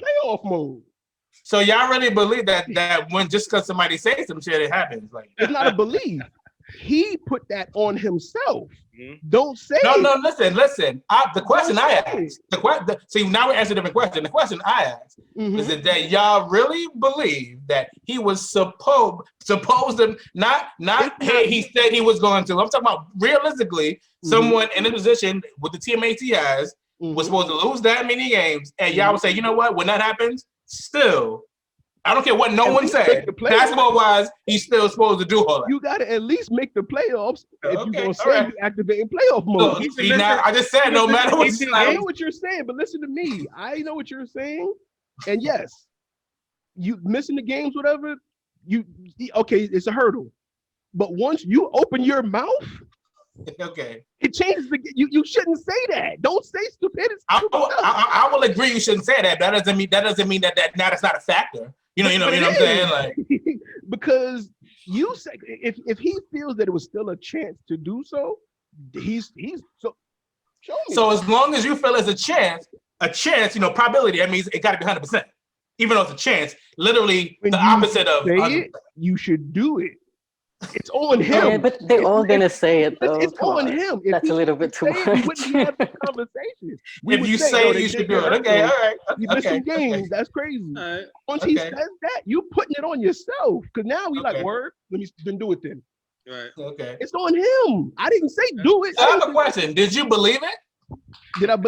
playoff mode. So y'all really believe that when just because somebody says some shit, it happens? Like it's not a belief. He put that on himself. Mm-hmm. Don't say no. Listen. The question I asked. See, now we answer a different question. The question I asked is that y'all really believe that he was supposed to not he said he was going to. I'm talking about realistically, someone in a position with the teammates he has was supposed to lose that many games, and y'all would say, you know what? When that happens, still. I don't care what no one said. Basketball-wise, he's still supposed to do all that. You got to at least make the playoffs if you're going to say you activating playoff mode. So, see, now, I just said no matter what. I know what you're saying, but listen to me. I know what you're saying. And yes, you missing the games, whatever, it's a hurdle. But once you open your mouth, okay, it changes the. You shouldn't say that. Don't say stupidity. I will agree. You shouldn't say that. That doesn't mean that now that's not a factor. You know what I'm saying? Like because you say if he feels that it was still a chance to do so, he's so. Show me. So as long as you feel it's a chance, probability. That means it got to be 100%. Even though it's a chance, literally when the opposite of. You should do it. It's on him. Yeah, but they're all gonna say it though. It's on him. That's a little bit too much. We wouldn't have the conversation. If you say you should do it, okay, all right. You miss some games. That's crazy. Once he says that, you putting it on yourself. Because now we like word. Let me then do it then. Right. Okay. It's on him. I didn't say do it. So I have a question. Did you believe it? Did I?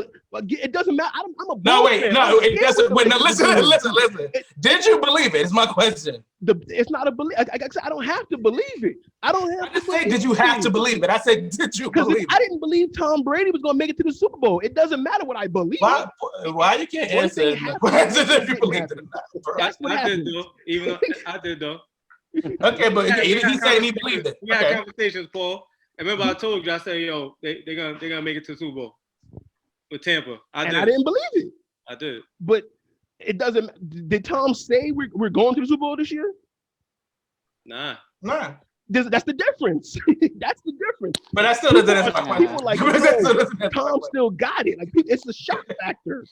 It doesn't matter. I'm a no. Wait, no. It doesn't. Wait, no. Listen. Did you believe it? It's my question. It's not a belief. I don't have to believe it. I don't have. I just said, did you have to believe it? I said, did you believe it? I didn't believe Tom Brady was going to make it to the Super Bowl. It doesn't matter what I believe. Why you can't answer the question if you believe it or not, bro? I did though. Even though I did though. Okay, but he said he believed it. We had conversations, Paul. And remember, I told you, I said, yo, they're gonna make it to the Super Bowl with Tampa. I didn't believe it. I did. But it doesn't. Did Tom say we're going to the Super Bowl this year? Nah. That's the difference. That's the difference. But that still doesn't answer my question. People like Tom still got it. Like it's the shock factor.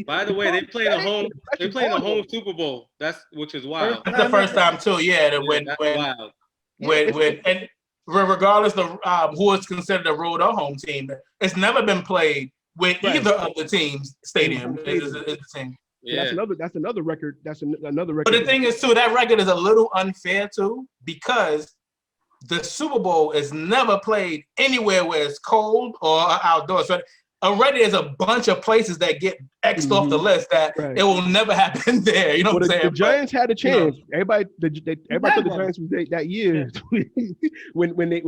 By the way, they play the home Super Bowl. Which is wild. That's the first time too. Yeah, when regardless of who is considered a road or home team, it's never been played with either of the teams' stadium. Is the team. Yeah. That's another record. That's another record. But the thing is, too, that record is a little unfair too, because the Super Bowl is never played anywhere where it's cold or outdoors. So already there's a bunch of places that get X'd off the list that it will never happen there. You know what I'm saying? The Giants had a chance. Everybody thought the Giants was that year when it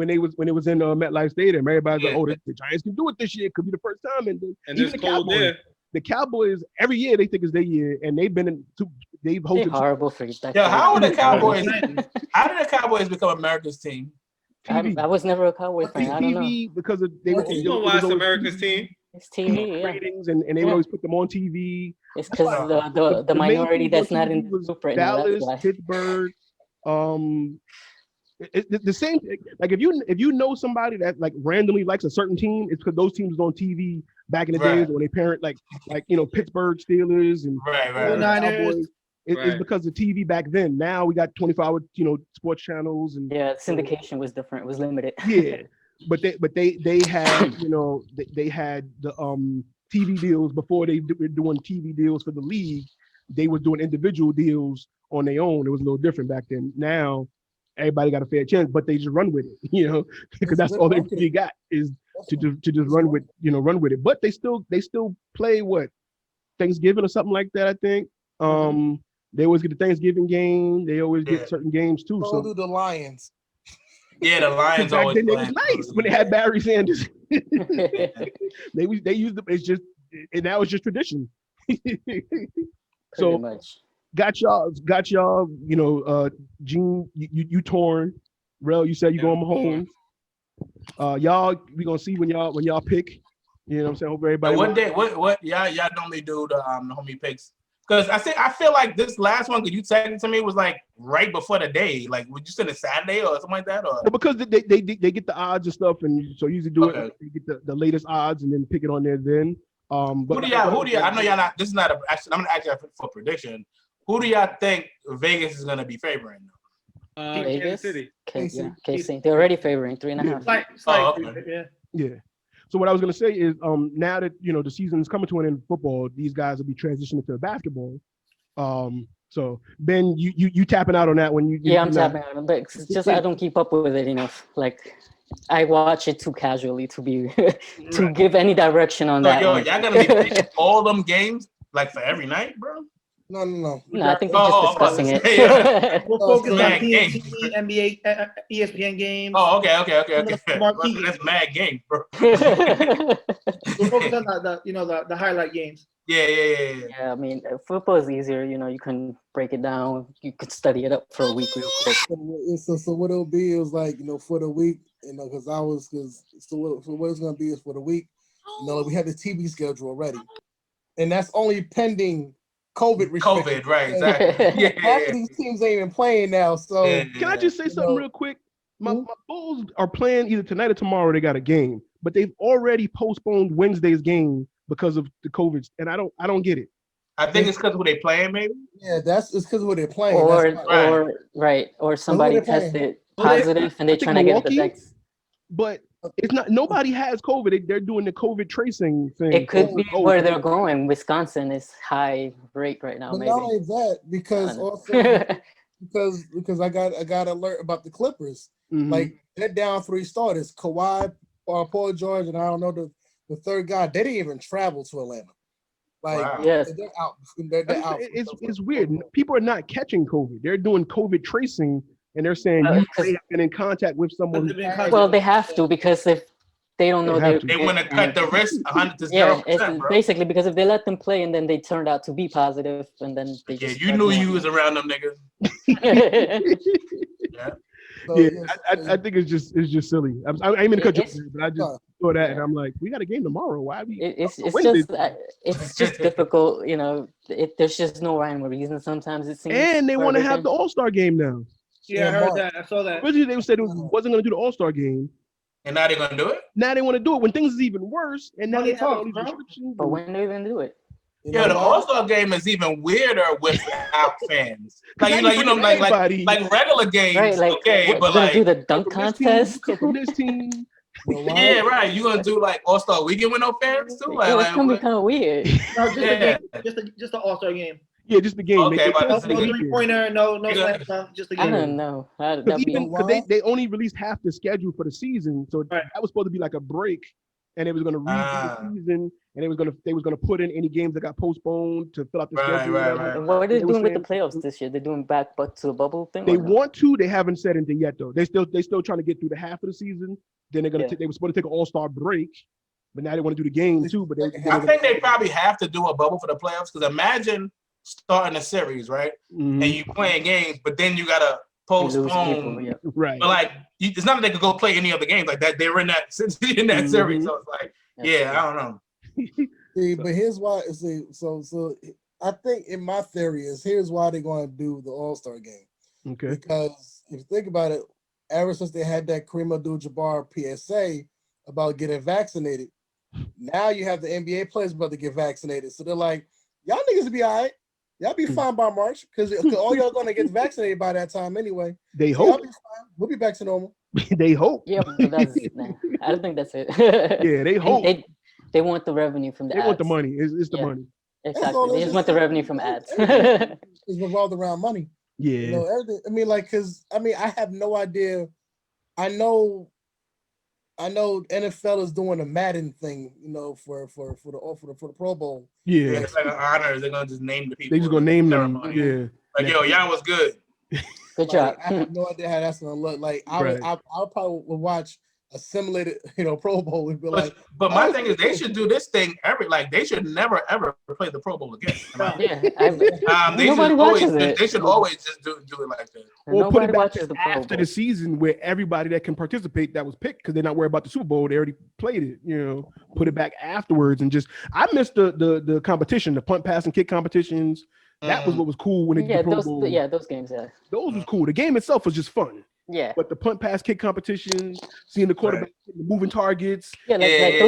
was in MetLife Stadium. Everybody's like, oh, the Giants can do it this year. It could be the first time. And even the Cowboys. The Cowboys every year they think it's their year, and they've hosted horrible for that. Yeah, how are the Cowboys? How did the Cowboys become America's team? I was never a Cowboy fan. I don't know because they don't watch America's team. It's TV, ratings, and they always put them on TV. It's because the minority that's not in the Super. Dallas, Pittsburgh. It's the same. Like if you know somebody that like randomly likes a certain team, it's because those teams are on TV back in the Right. days when they parent like Pittsburgh Steelers and Right. Cowboys. It's Right. because of TV back then. Now we got 24-hour sports channels and Yeah, syndication was different. It was limited. yeah. But they had they had the TV deals before they were doing TV deals for the league. They were doing individual deals on their own. It was a little different back then. Now everybody got a fair chance, but they just run with it, because that's all they really got is to just run with it. But they still play what, Thanksgiving or something like that, I think. They always get the Thanksgiving game. They always get certain games too. So do the Lions. Yeah, the Lions back always then it play. was nice when they had Barry Sanders. they used it's just, and now it's just tradition. So much. got y'all, Gene, you torn. Rel, you said you going Mahomes. Y'all, we gonna see when y'all pick. You know what I'm saying? Hope everybody. What day? What? Y'all normally do the homie picks? Because I feel like this last one, because you said it to me, was like right before the day. Like, would you send a Saturday or something like that? Or No, because they get the odds and stuff, and so usually do it. They get the latest odds and then pick it on there. Then, but who do y'all? I know y'all not. This is not a. Actually, I'm gonna ask y'all for prediction. Who do y'all think Vegas is gonna be favoring? Vegas, Kansas City. KC. They're already favoring 3.5. Yeah. So what I was gonna say is, now that the season is coming to an end in football, these guys will be transitioning to basketball. So Ben, you tapping out on that one? I'm tapping out, but it's just I don't keep up with it enough. Like, I watch it too casually to be to give any direction on that. Y'all gonna be picking all them games like for every night, bro? No. No, I think we're just discussing it. We'll focus on TNT, NBA, ESPN games. Oh, okay. That's mad games, bro. We'll focus on the highlight games. Yeah. Yeah, I mean, football is easier. You can break it down. You could study it up for a week real quick. So what it'll be is like, for the week, because what it's gonna be is for the week. We have the TV schedule already, and that's only pending COVID restrictions. COVID, right? Exactly. Yeah. Half of these teams ain't even playing now. So can I just say something real quick? My Bulls are playing either tonight or tomorrow. They got a game, but they've already postponed Wednesday's game because of the COVID, and I don't get it. I think it's because who they playing, maybe. Yeah, it's because who they're playing. Or somebody tested positive and they're trying to get the next. But it's not. Nobody has COVID. They're doing the COVID tracing thing. It could be where they're going. Wisconsin is high rate right now. But Maybe. not only that, because also because I got alert about the Clippers. Mm-hmm. Like, they're down 3 starters: Kawhi, Paul George, and I don't know the third guy. They didn't even travel to Atlanta. Like, they're out. They're out. It's weird. People are not catching COVID. They're doing COVID tracing, and they're saying you may have been in contact with someone. Well, they have to, because if they don't know, they want to cut the risk 100 to 0%. Yeah, it's basically because if they let them play and then they turned out to be positive, and then they just you knew you was around them niggas. I think it's just silly. I ain't mean to cut you off, but I just saw that and I'm like, we got a game tomorrow. Why we? It's just difficult. There's just no rhyme or reason. Sometimes it seems. And they want to have the All-Star game now. Yeah, I heard that. I saw that. Originally, they said it wasn't going to do the All-Star game. And now they're going to do it? Now they want to do it when things is even worse. And now they have all these restrictions. But when are they going to do it? Yeah, the All-Star game is even weirder without fans. Like regular games, right, like, okay, but like do the dunk contest. From this team. Yeah, right. You gonna do like All-Star Weekend with no fans too? Like, it's gonna be kind of weird. No, just the All-Star game. Yeah, just the game. Okay, no 3-pointer, no slam dunk, just the game. I don't know. Because they only released half the schedule for the season, so that was supposed to be like a break, and it was going to redo the season, and they was gonna put in any games that got postponed to fill out the schedule. Right. And what are they doing with the playoffs this year? They're doing back to the bubble thing. They want to. They haven't said anything yet though. They still trying to get through the half of the season. Then they're gonna. They were supposed to take an All-Star break, but now they want to do the game too. But I think they probably have to do a bubble for the playoffs, because imagine starting a series, right? Mm-hmm. And you playing games, but then you gotta postpone. Right. But like, it's not that they could go play any other games like that. They were in that series, so it's like, I don't know. See, but here's why. So I think in my theory is here's why they're going to do the All-Star game. Okay. Because if you think about it, ever since they had that Kareem Abdul-Jabbar PSA about getting vaccinated, Now you have the NBA players about to get vaccinated. So they're like, y'all niggas will be all right. Y'all be fine by March because all y'all gonna get vaccinated by that time anyway. They So hope. y'all be fine. We'll be back to normal. They hope. Yeah, but that's nah, I don't think that's it. Yeah, they hope. They want the revenue from the They ads. want the money. It's the Yeah. money. Exactly. They just want the revenue from ads. It's revolved around money. Yeah. You know, everything. I mean, like, cause I mean, I have no idea. I know NFL is doing a Madden thing, you know, for the Pro Bowl. Yeah. It's like an honor. They're gonna just name the people. They just gonna name them. ceremony. Yeah. Like, yo, y'all was good. Good job. I have no idea how that's gonna look. Like, I probably would watch a simulated, you know, Pro Bowl and be like. But my thing is, they should do this thing they should never ever play the Pro Bowl again. Nobody watches it. They should always just do it like that. Or put it back watches the Pro after Bowl. the season where everybody that can participate that was picked because they're not worried about the Super Bowl. They already played it. You know, put it back afterwards and just. I missed the competition, the punt, pass, and kick competitions. That was what was cool when they did the Pro Bowl. Those games. Yeah, those was cool. The game itself was just fun. Yeah. But the punt, pass, kick competition, seeing the quarterback moving targets. Yeah, like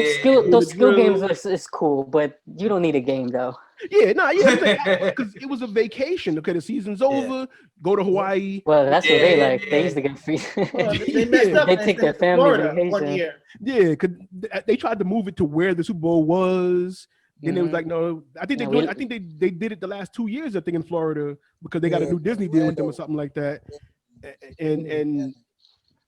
those skill games is cool, but you don't need a game though. Because it was a vacation. Okay, the season's over. Go to Hawaii. Well, that's what they like. They used to get free. They messed up. They take their family Florida vacation. 1 year. Yeah, because they tried to move it to where the Super Bowl was. Then it was like, no, I think they did it the last 2 years, I think, in Florida because they got a new Disney deal with them or something like that.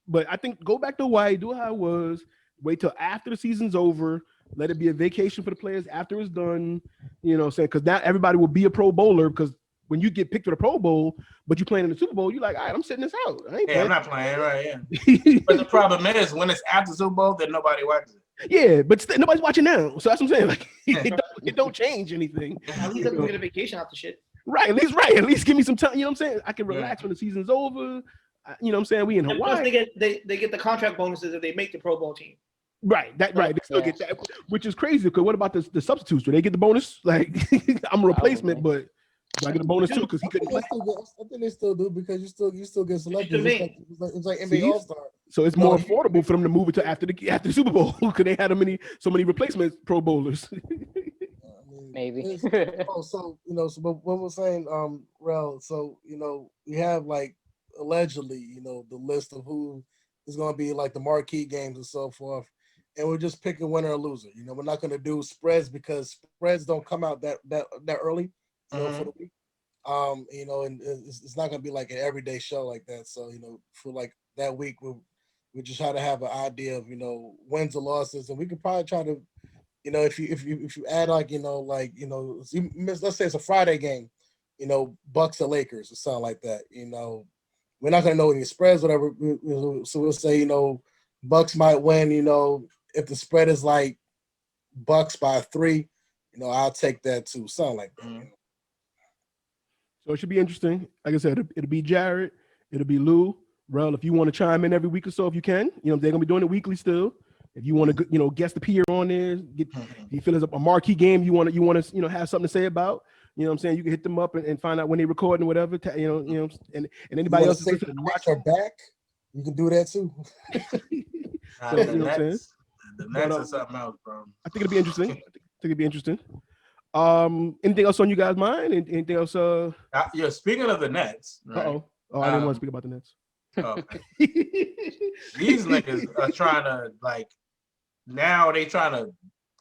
But I think go back to Hawaii, do how it was, wait till after the season's over, let it be a vacation for the players after it's done, you know, saying because now everybody will be a Pro Bowler because when you get picked for the Pro Bowl, but you playing in the Super Bowl, you're like, all right, I'm sitting this out. I'm not playing, right? Yeah. But the problem is when it's after Super Bowl, then nobody watches it. Yeah, but nobody's watching now, so that's what I'm saying. Like, it don't change anything. At least I can get a vacation off the shit. Right. At least give me some time. You know what I'm saying? I can relax when the season's over. You know what I'm saying? We in And Hawaii. plus they get the contract bonuses if they make the Pro Bowl team. Right. They still get that, which is crazy. Because what about the substitutes? Do they get the bonus? Like, I'm a replacement, but do I get a bonus too? Because he couldn't play. I think they still do because you still get selected. It's like NBA All-Star. So it's more affordable for them to move it to after the Super Bowl because they had so many replacement Pro Bowlers. Maybe. So but what we're saying, Rel. So we have like allegedly, the list of who is going to be like the marquee games and so forth, and we're just picking winner or loser. We're not going to do spreads because spreads don't come out that early. For the week. And it's not gonna be like an everyday show like that. So, for like that week, we just try to have an idea of, wins or losses, and we could probably try to, if you add like, let's say it's a Friday game, Bucks or Lakers or something like that. We're not gonna know any spreads, whatever. So we'll say, Bucks might win. If the spread is like Bucks by 3, I'll take that too, something like that. So it should be interesting. Like I said, it'll be Jared, it'll be Lou, Rel. If you want to chime in every week or so, if you can, they're gonna be doing it weekly still. If you want to, guest appear on there, if you feel it's a marquee game, you want to, have something to say about. You know what I'm saying? You can hit them up and find out when they record and whatever. And anybody else is watch our back, you can do that too. So, you know what I'm saying? The Nets is something else, bro. I think it'll be interesting. Anything else on you guys' mind? Anything else? Speaking of the Nets. Right? Oh, I didn't want to speak about the Nets. Okay. These niggas are trying to now they trying to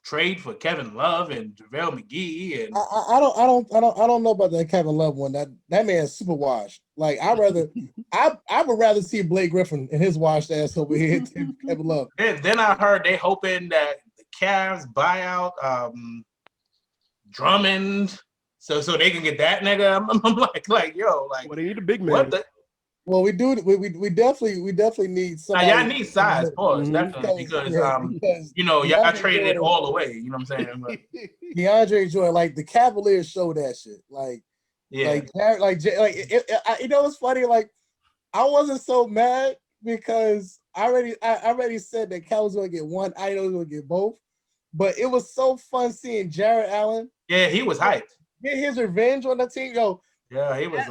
trade for Kevin Love and JaVale McGee and I don't know about that Kevin Love one. That man's super washed. Like I would rather see Blake Griffin and his washed ass over here than Kevin Love. Then I heard they hoping that the Cavs buy out Drummond so they can get that nigga. I'm like yo, like well, they need a big man. What the? Well, we do. We definitely need somebody. Y'all need size, pause, definitely, because y'all traded it all away. You know what I'm saying? But, DeAndre Jordan, like the Cavaliers show that shit. It's funny. Like I wasn't so mad because I already said that Cal was gonna get one. I know he was gonna get both, but it was so fun seeing Jared Allen. Yeah, he was hyped. Get his revenge on the team, yo. Yeah, he was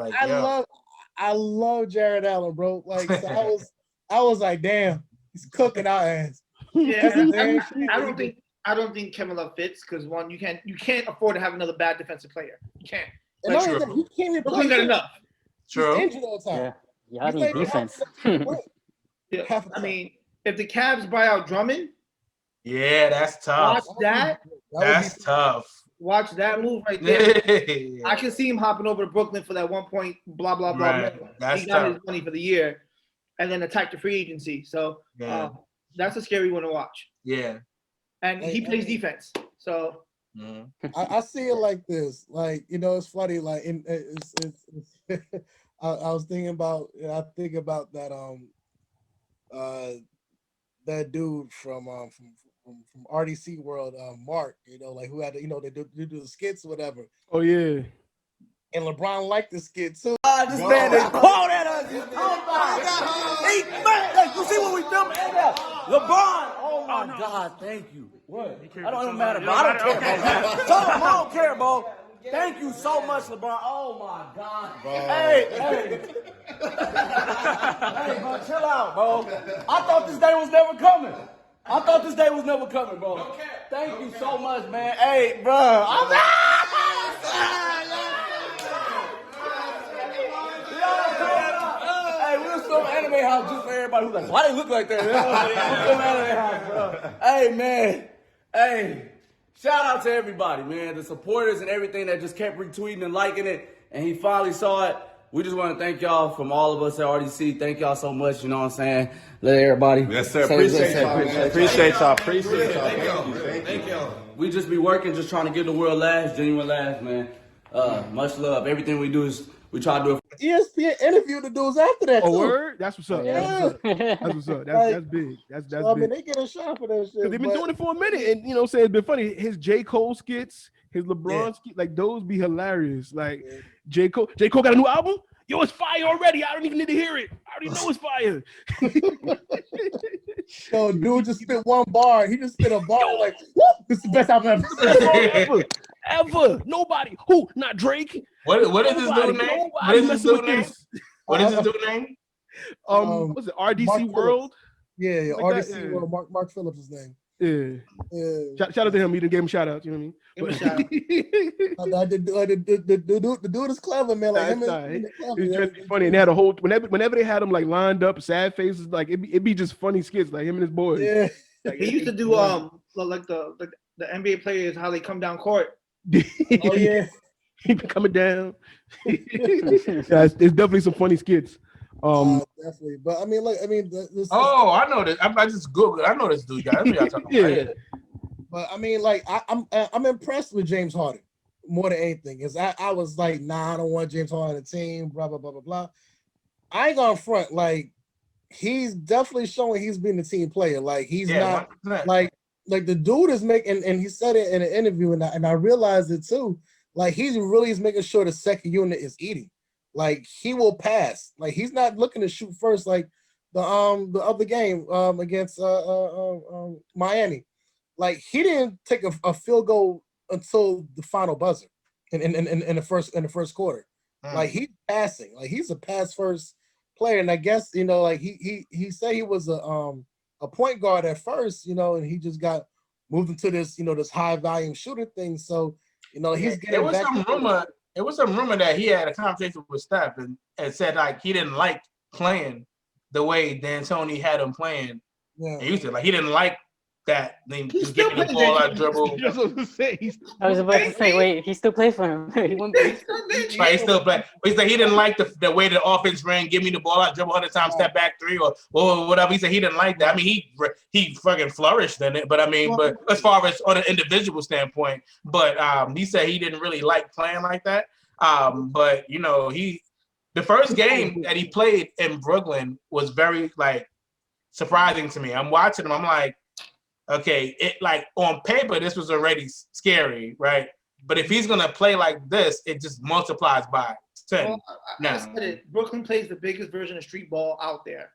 I love Jared Allen, bro. Like so I was like, damn, he's cooking our ass. Yeah, I don't think I don't think Kevin Love fits because one, you can't afford to have another bad defensive player. You can't. And That's only true. that, he can't even Brooklyn play. got enough. True. He's injured all the time. Yeah, He's need not even defense. Yeah. Half the I time. mean, if the Cavs buy out Drummond, Yeah, that's tough. watch that. That's tough. Watch that move right there. Yeah. I can see him hopping over to Brooklyn for that 1 point, blah, blah, blah. Right. blah. That's He got tough. his money for the year and then attack the free agency. So Yeah. that's a scary one to watch. Yeah. And he plays defense. So Mhm. I see it like this. Like, you know, it's funny. Like, I was thinking about. I think about that. That dude from RDC World, Mark. You know, like who had they do the skits or whatever. Oh yeah. And LeBron liked the skit too. This man is quote at us. You see what we filming? LeBron. Oh my God, thank you. What? I don't even matter, bro. I don't care, bro. Tell him I don't care, bro. Thank you so much, LeBron. Oh my God. Bro. Hey. Hey, bro, chill out, bro. I thought this day was never coming. Bro. Okay. Thank you so much, man. Hey, bro. Hey, we'll film Anime House just for everybody who's like, why they look like that? We'll film Anime House, bro. Hey, man. Hey, shout out to everybody, man. The supporters and everything that just kept retweeting and liking it. And he finally saw it. We just want to thank y'all from all of us at RDC. Thank y'all so much. You know what I'm saying? Let everybody. Yes, sir. Appreciate y'all. Thank y'all. We just be working, just trying to give the world laughs, genuine laughs, man. Much love. Everything we do is we try to do it. ESPN interviewed the dudes after that. Oh, too. word? That's what's up. Yeah. That's what's up. That's big. That's So, I big. mean, they get a shot for that shit. They've been doing it for a minute, and you know, what I'm saying, it's been funny. His J. Cole skits, his LeBron skits, like those be hilarious. Like J. Cole got a new album. Yo, it's fire already. I don't even need to hear it. I already know it's fire. So, dude just spit one bar. He just spit a bar. Like, whoop, this is the best album ever. Nobody. Who? Not Drake. What is this dude's name? What is this dude's name? What is this dude's name? What's it? RDC World. Yeah, Like RDC that, World. Mark Phillips' his name. Yeah. Shout out to him. He done gave him shout outs. You know what I mean? give him a shout out. The dude is clever, man. Like It's just funny. And they had a whole whenever they had him like lined up, sad faces, like it'd be just funny skits, like him and his boys. Yeah. Like, He used to do like the NBA players, how they come down court. Oh yeah. He be coming down. Yeah, it's definitely some funny skits. Definitely, but I mean, this. Oh, I know this. I just Googled. I know this dude, guys. That's what y'all talking about. Yeah. But I mean, like, I'm impressed with James Harden more than anything. Is I was like, nah, I don't want James Harden on the team. Blah blah blah blah blah. I ain't gonna front. Like, he's definitely showing he's been a team player. Like, he's not 100%. like the dude is making, and he said it in an interview, and I realized it too. Like, he really is making sure the second unit is eating. Like, he will pass. Like, he's not looking to shoot first. Like the other game against Miami. Like, he didn't take a field goal until the final buzzer in the first quarter. Like, he's passing. Like, he's a pass first player. And I guess, you know, like he said he was a point guard at first, you know, and he just got moved into this, you know, this high volume shooter thing. So, you know, he's getting There was some rumor that he had a conversation with Steph and said like he didn't like playing the way D'Antoni had him playing. Yeah. He used to like he didn't like that. Then just giving the ball out dribble. I was about to say, wait, he still plays for him. Right, he still play. But he said he didn't like the way the offense ran. Give me the ball out, dribble 100 times, step back three, or whatever. He said he didn't like that. I mean, he fucking flourished in it. But I mean, but as far as on an individual standpoint, but he said he didn't really like playing like that. But you know, the first game that he played in Brooklyn was very like surprising to me. I'm watching him. I'm like, okay, it like on paper this was already scary, right? But if he's gonna play like this, it just multiplies by 10. Well, I said it. Brooklyn plays the biggest version of street ball out there.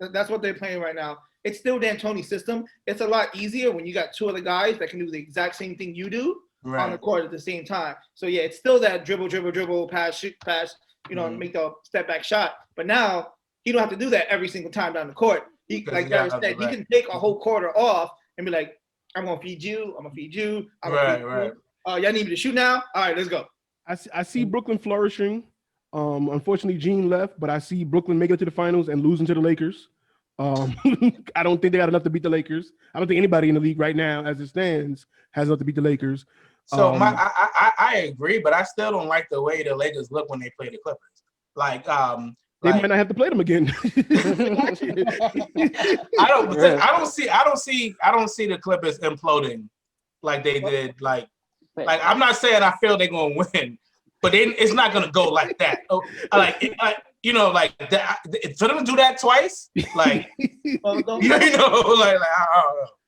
That's what they're playing right now. It's still D'Antoni's system. It's a lot easier when you got two other guys that can do the exact same thing you do on the court at the same time. So yeah, it's still that dribble, pass, shoot, pass, you know, make the step back shot. But now he don't have to do that every single time down the court. He, like Darren said, he can take a whole quarter off and be like, I'm gonna feed you. I'm gonna feed you. I'm Right, gonna feed you. Y'all need me to shoot now? All right, let's go. I see Brooklyn flourishing. Unfortunately, Gene left, but I see Brooklyn making it to the finals and losing to the Lakers. I don't think they got enough to beat the Lakers. I don't think anybody in the league right now, as it stands, has enough to beat the Lakers. So I agree, but I still don't like the way the Lakers look when they play the Clippers. They might not have to play them again. I don't see the Clippers imploding like they did. Like I'm not saying I feel they're gonna win, but it's not gonna go like that. For them to do that twice, I don't know.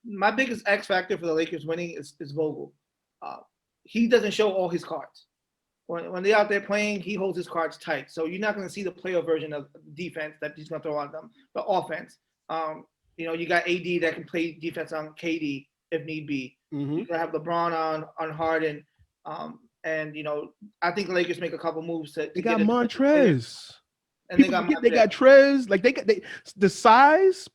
My biggest X factor for the Lakers winning is Vogel. He doesn't show all his cards. When they're out there playing, he holds his cards tight. So you're not going to see the player version of defense that he's going to throw on them. But offense, you got AD that can play defense on KD if need be. Mm-hmm. You have LeBron on Harden, and I think the Lakers make a couple moves to. They got Montrez. And they got Trez. Like the size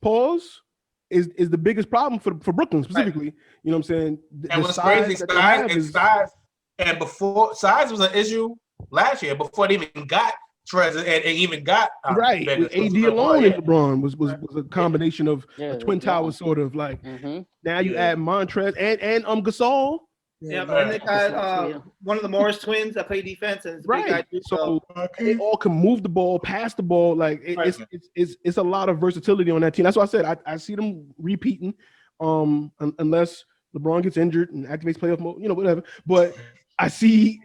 is the biggest problem for Brooklyn specifically. Right. You know what I'm saying? And what's crazy, size. And before size was an issue last year before they even got Trez and even got right. With AD alone and LeBron was a combination of a twin tower sort of like. Mm-hmm. Now you add Montrez and Gasol. Yeah, and they got one of the Morris twins that play defense, and it's a big guy too, so they all can move the ball, pass the ball. Like it's a lot of versatility on that team. That's why I said I see them repeating, unless LeBron gets injured and activates playoff mode, whatever. But I see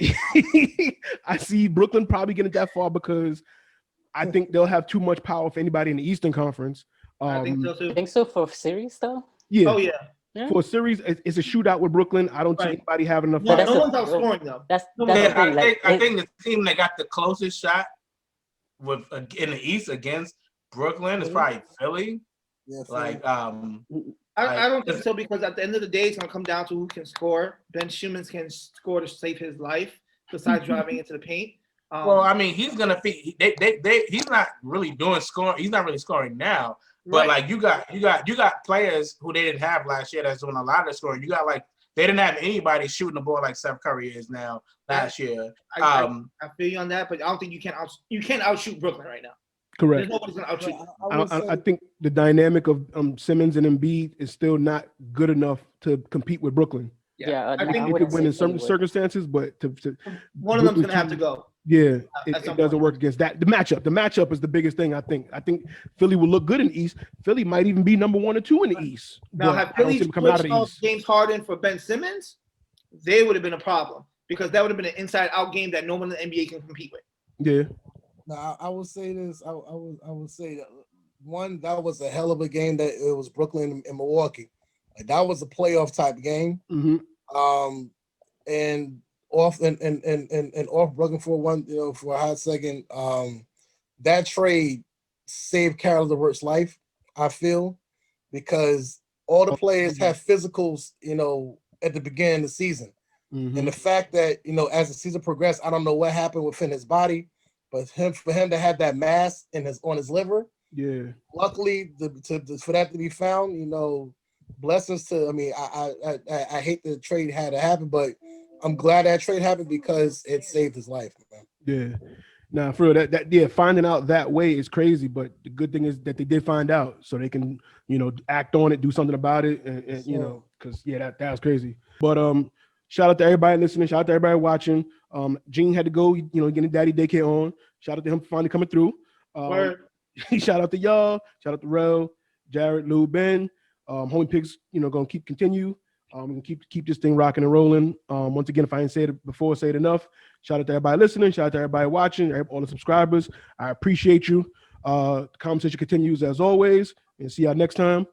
Brooklyn probably getting that far because I think they'll have too much power for anybody in the Eastern Conference. I think so too. You think so for series though? Yeah. Oh yeah. Yeah. For a series, it's a shootout with Brooklyn. I don't see anybody having enough. No one's outscoring though. I think the team that got the closest shot in the East against Brooklyn is probably Philly. Yeah, I don't think so because at the end of the day, it's gonna come down to who can score. Ben Simmons can score to save his life, besides driving into the paint. Well, I mean, he's gonna be. He's not really doing scoring. He's not really scoring now. But like you got players who they didn't have last year that's doing a lot of scoring. You got they didn't have anybody shooting the ball like Steph Curry is now last year. I feel you on that, but I don't think you can't outshoot Brooklyn right now. Correct. There's nobody's gonna outshoot. I think the dynamic of Simmons and Embiid is still not good enough to compete with Brooklyn. Yeah, I think they could win in some circumstances, but to one of them's gonna have to go. Yeah, it doesn't work against that. The matchup is the biggest thing. I think Philly will look good in the East. Philly might even be number 1 or 2 in the East. Now, have Philly switched off James Harden for Ben Simmons, they would have been a problem because that would have been an inside-out game that no one in the NBA can compete with. Yeah. Now I will say this. I will say that one, that was a hell of a game. That it was Brooklyn and Milwaukee. Like that was a playoff type game. Mm-hmm. And off Brooklyn for one, for a hot second. That trade saved Carol LeVert's life, I feel, because all the players have physicals, at the beginning of the season. Mm-hmm. And the fact that, as the season progressed, I don't know what happened within his body, but for him to have that mass on his liver, yeah. Luckily, for that to be found, blessings to. I mean, I hate the trade had to happen, but I'm glad that trade happened because it saved his life, man. Yeah. Now, for that, finding out that way is crazy, but the good thing is that they did find out, so they can, act on it, do something about it, and because that was crazy. But shout out to everybody listening, shout out to everybody watching. Gene had to go, getting daddy daycare on. Shout out to him for finally coming through. Shout out to y'all. Shout out to Rel, Jared, Lou, Ben. Homie Pigs, gonna continue. And keep this thing rocking and rolling. Once again, if I didn't say it before, say it enough. Shout out to everybody listening. Shout out to everybody watching. All the subscribers. I appreciate you. The conversation continues as always. And see y'all next time.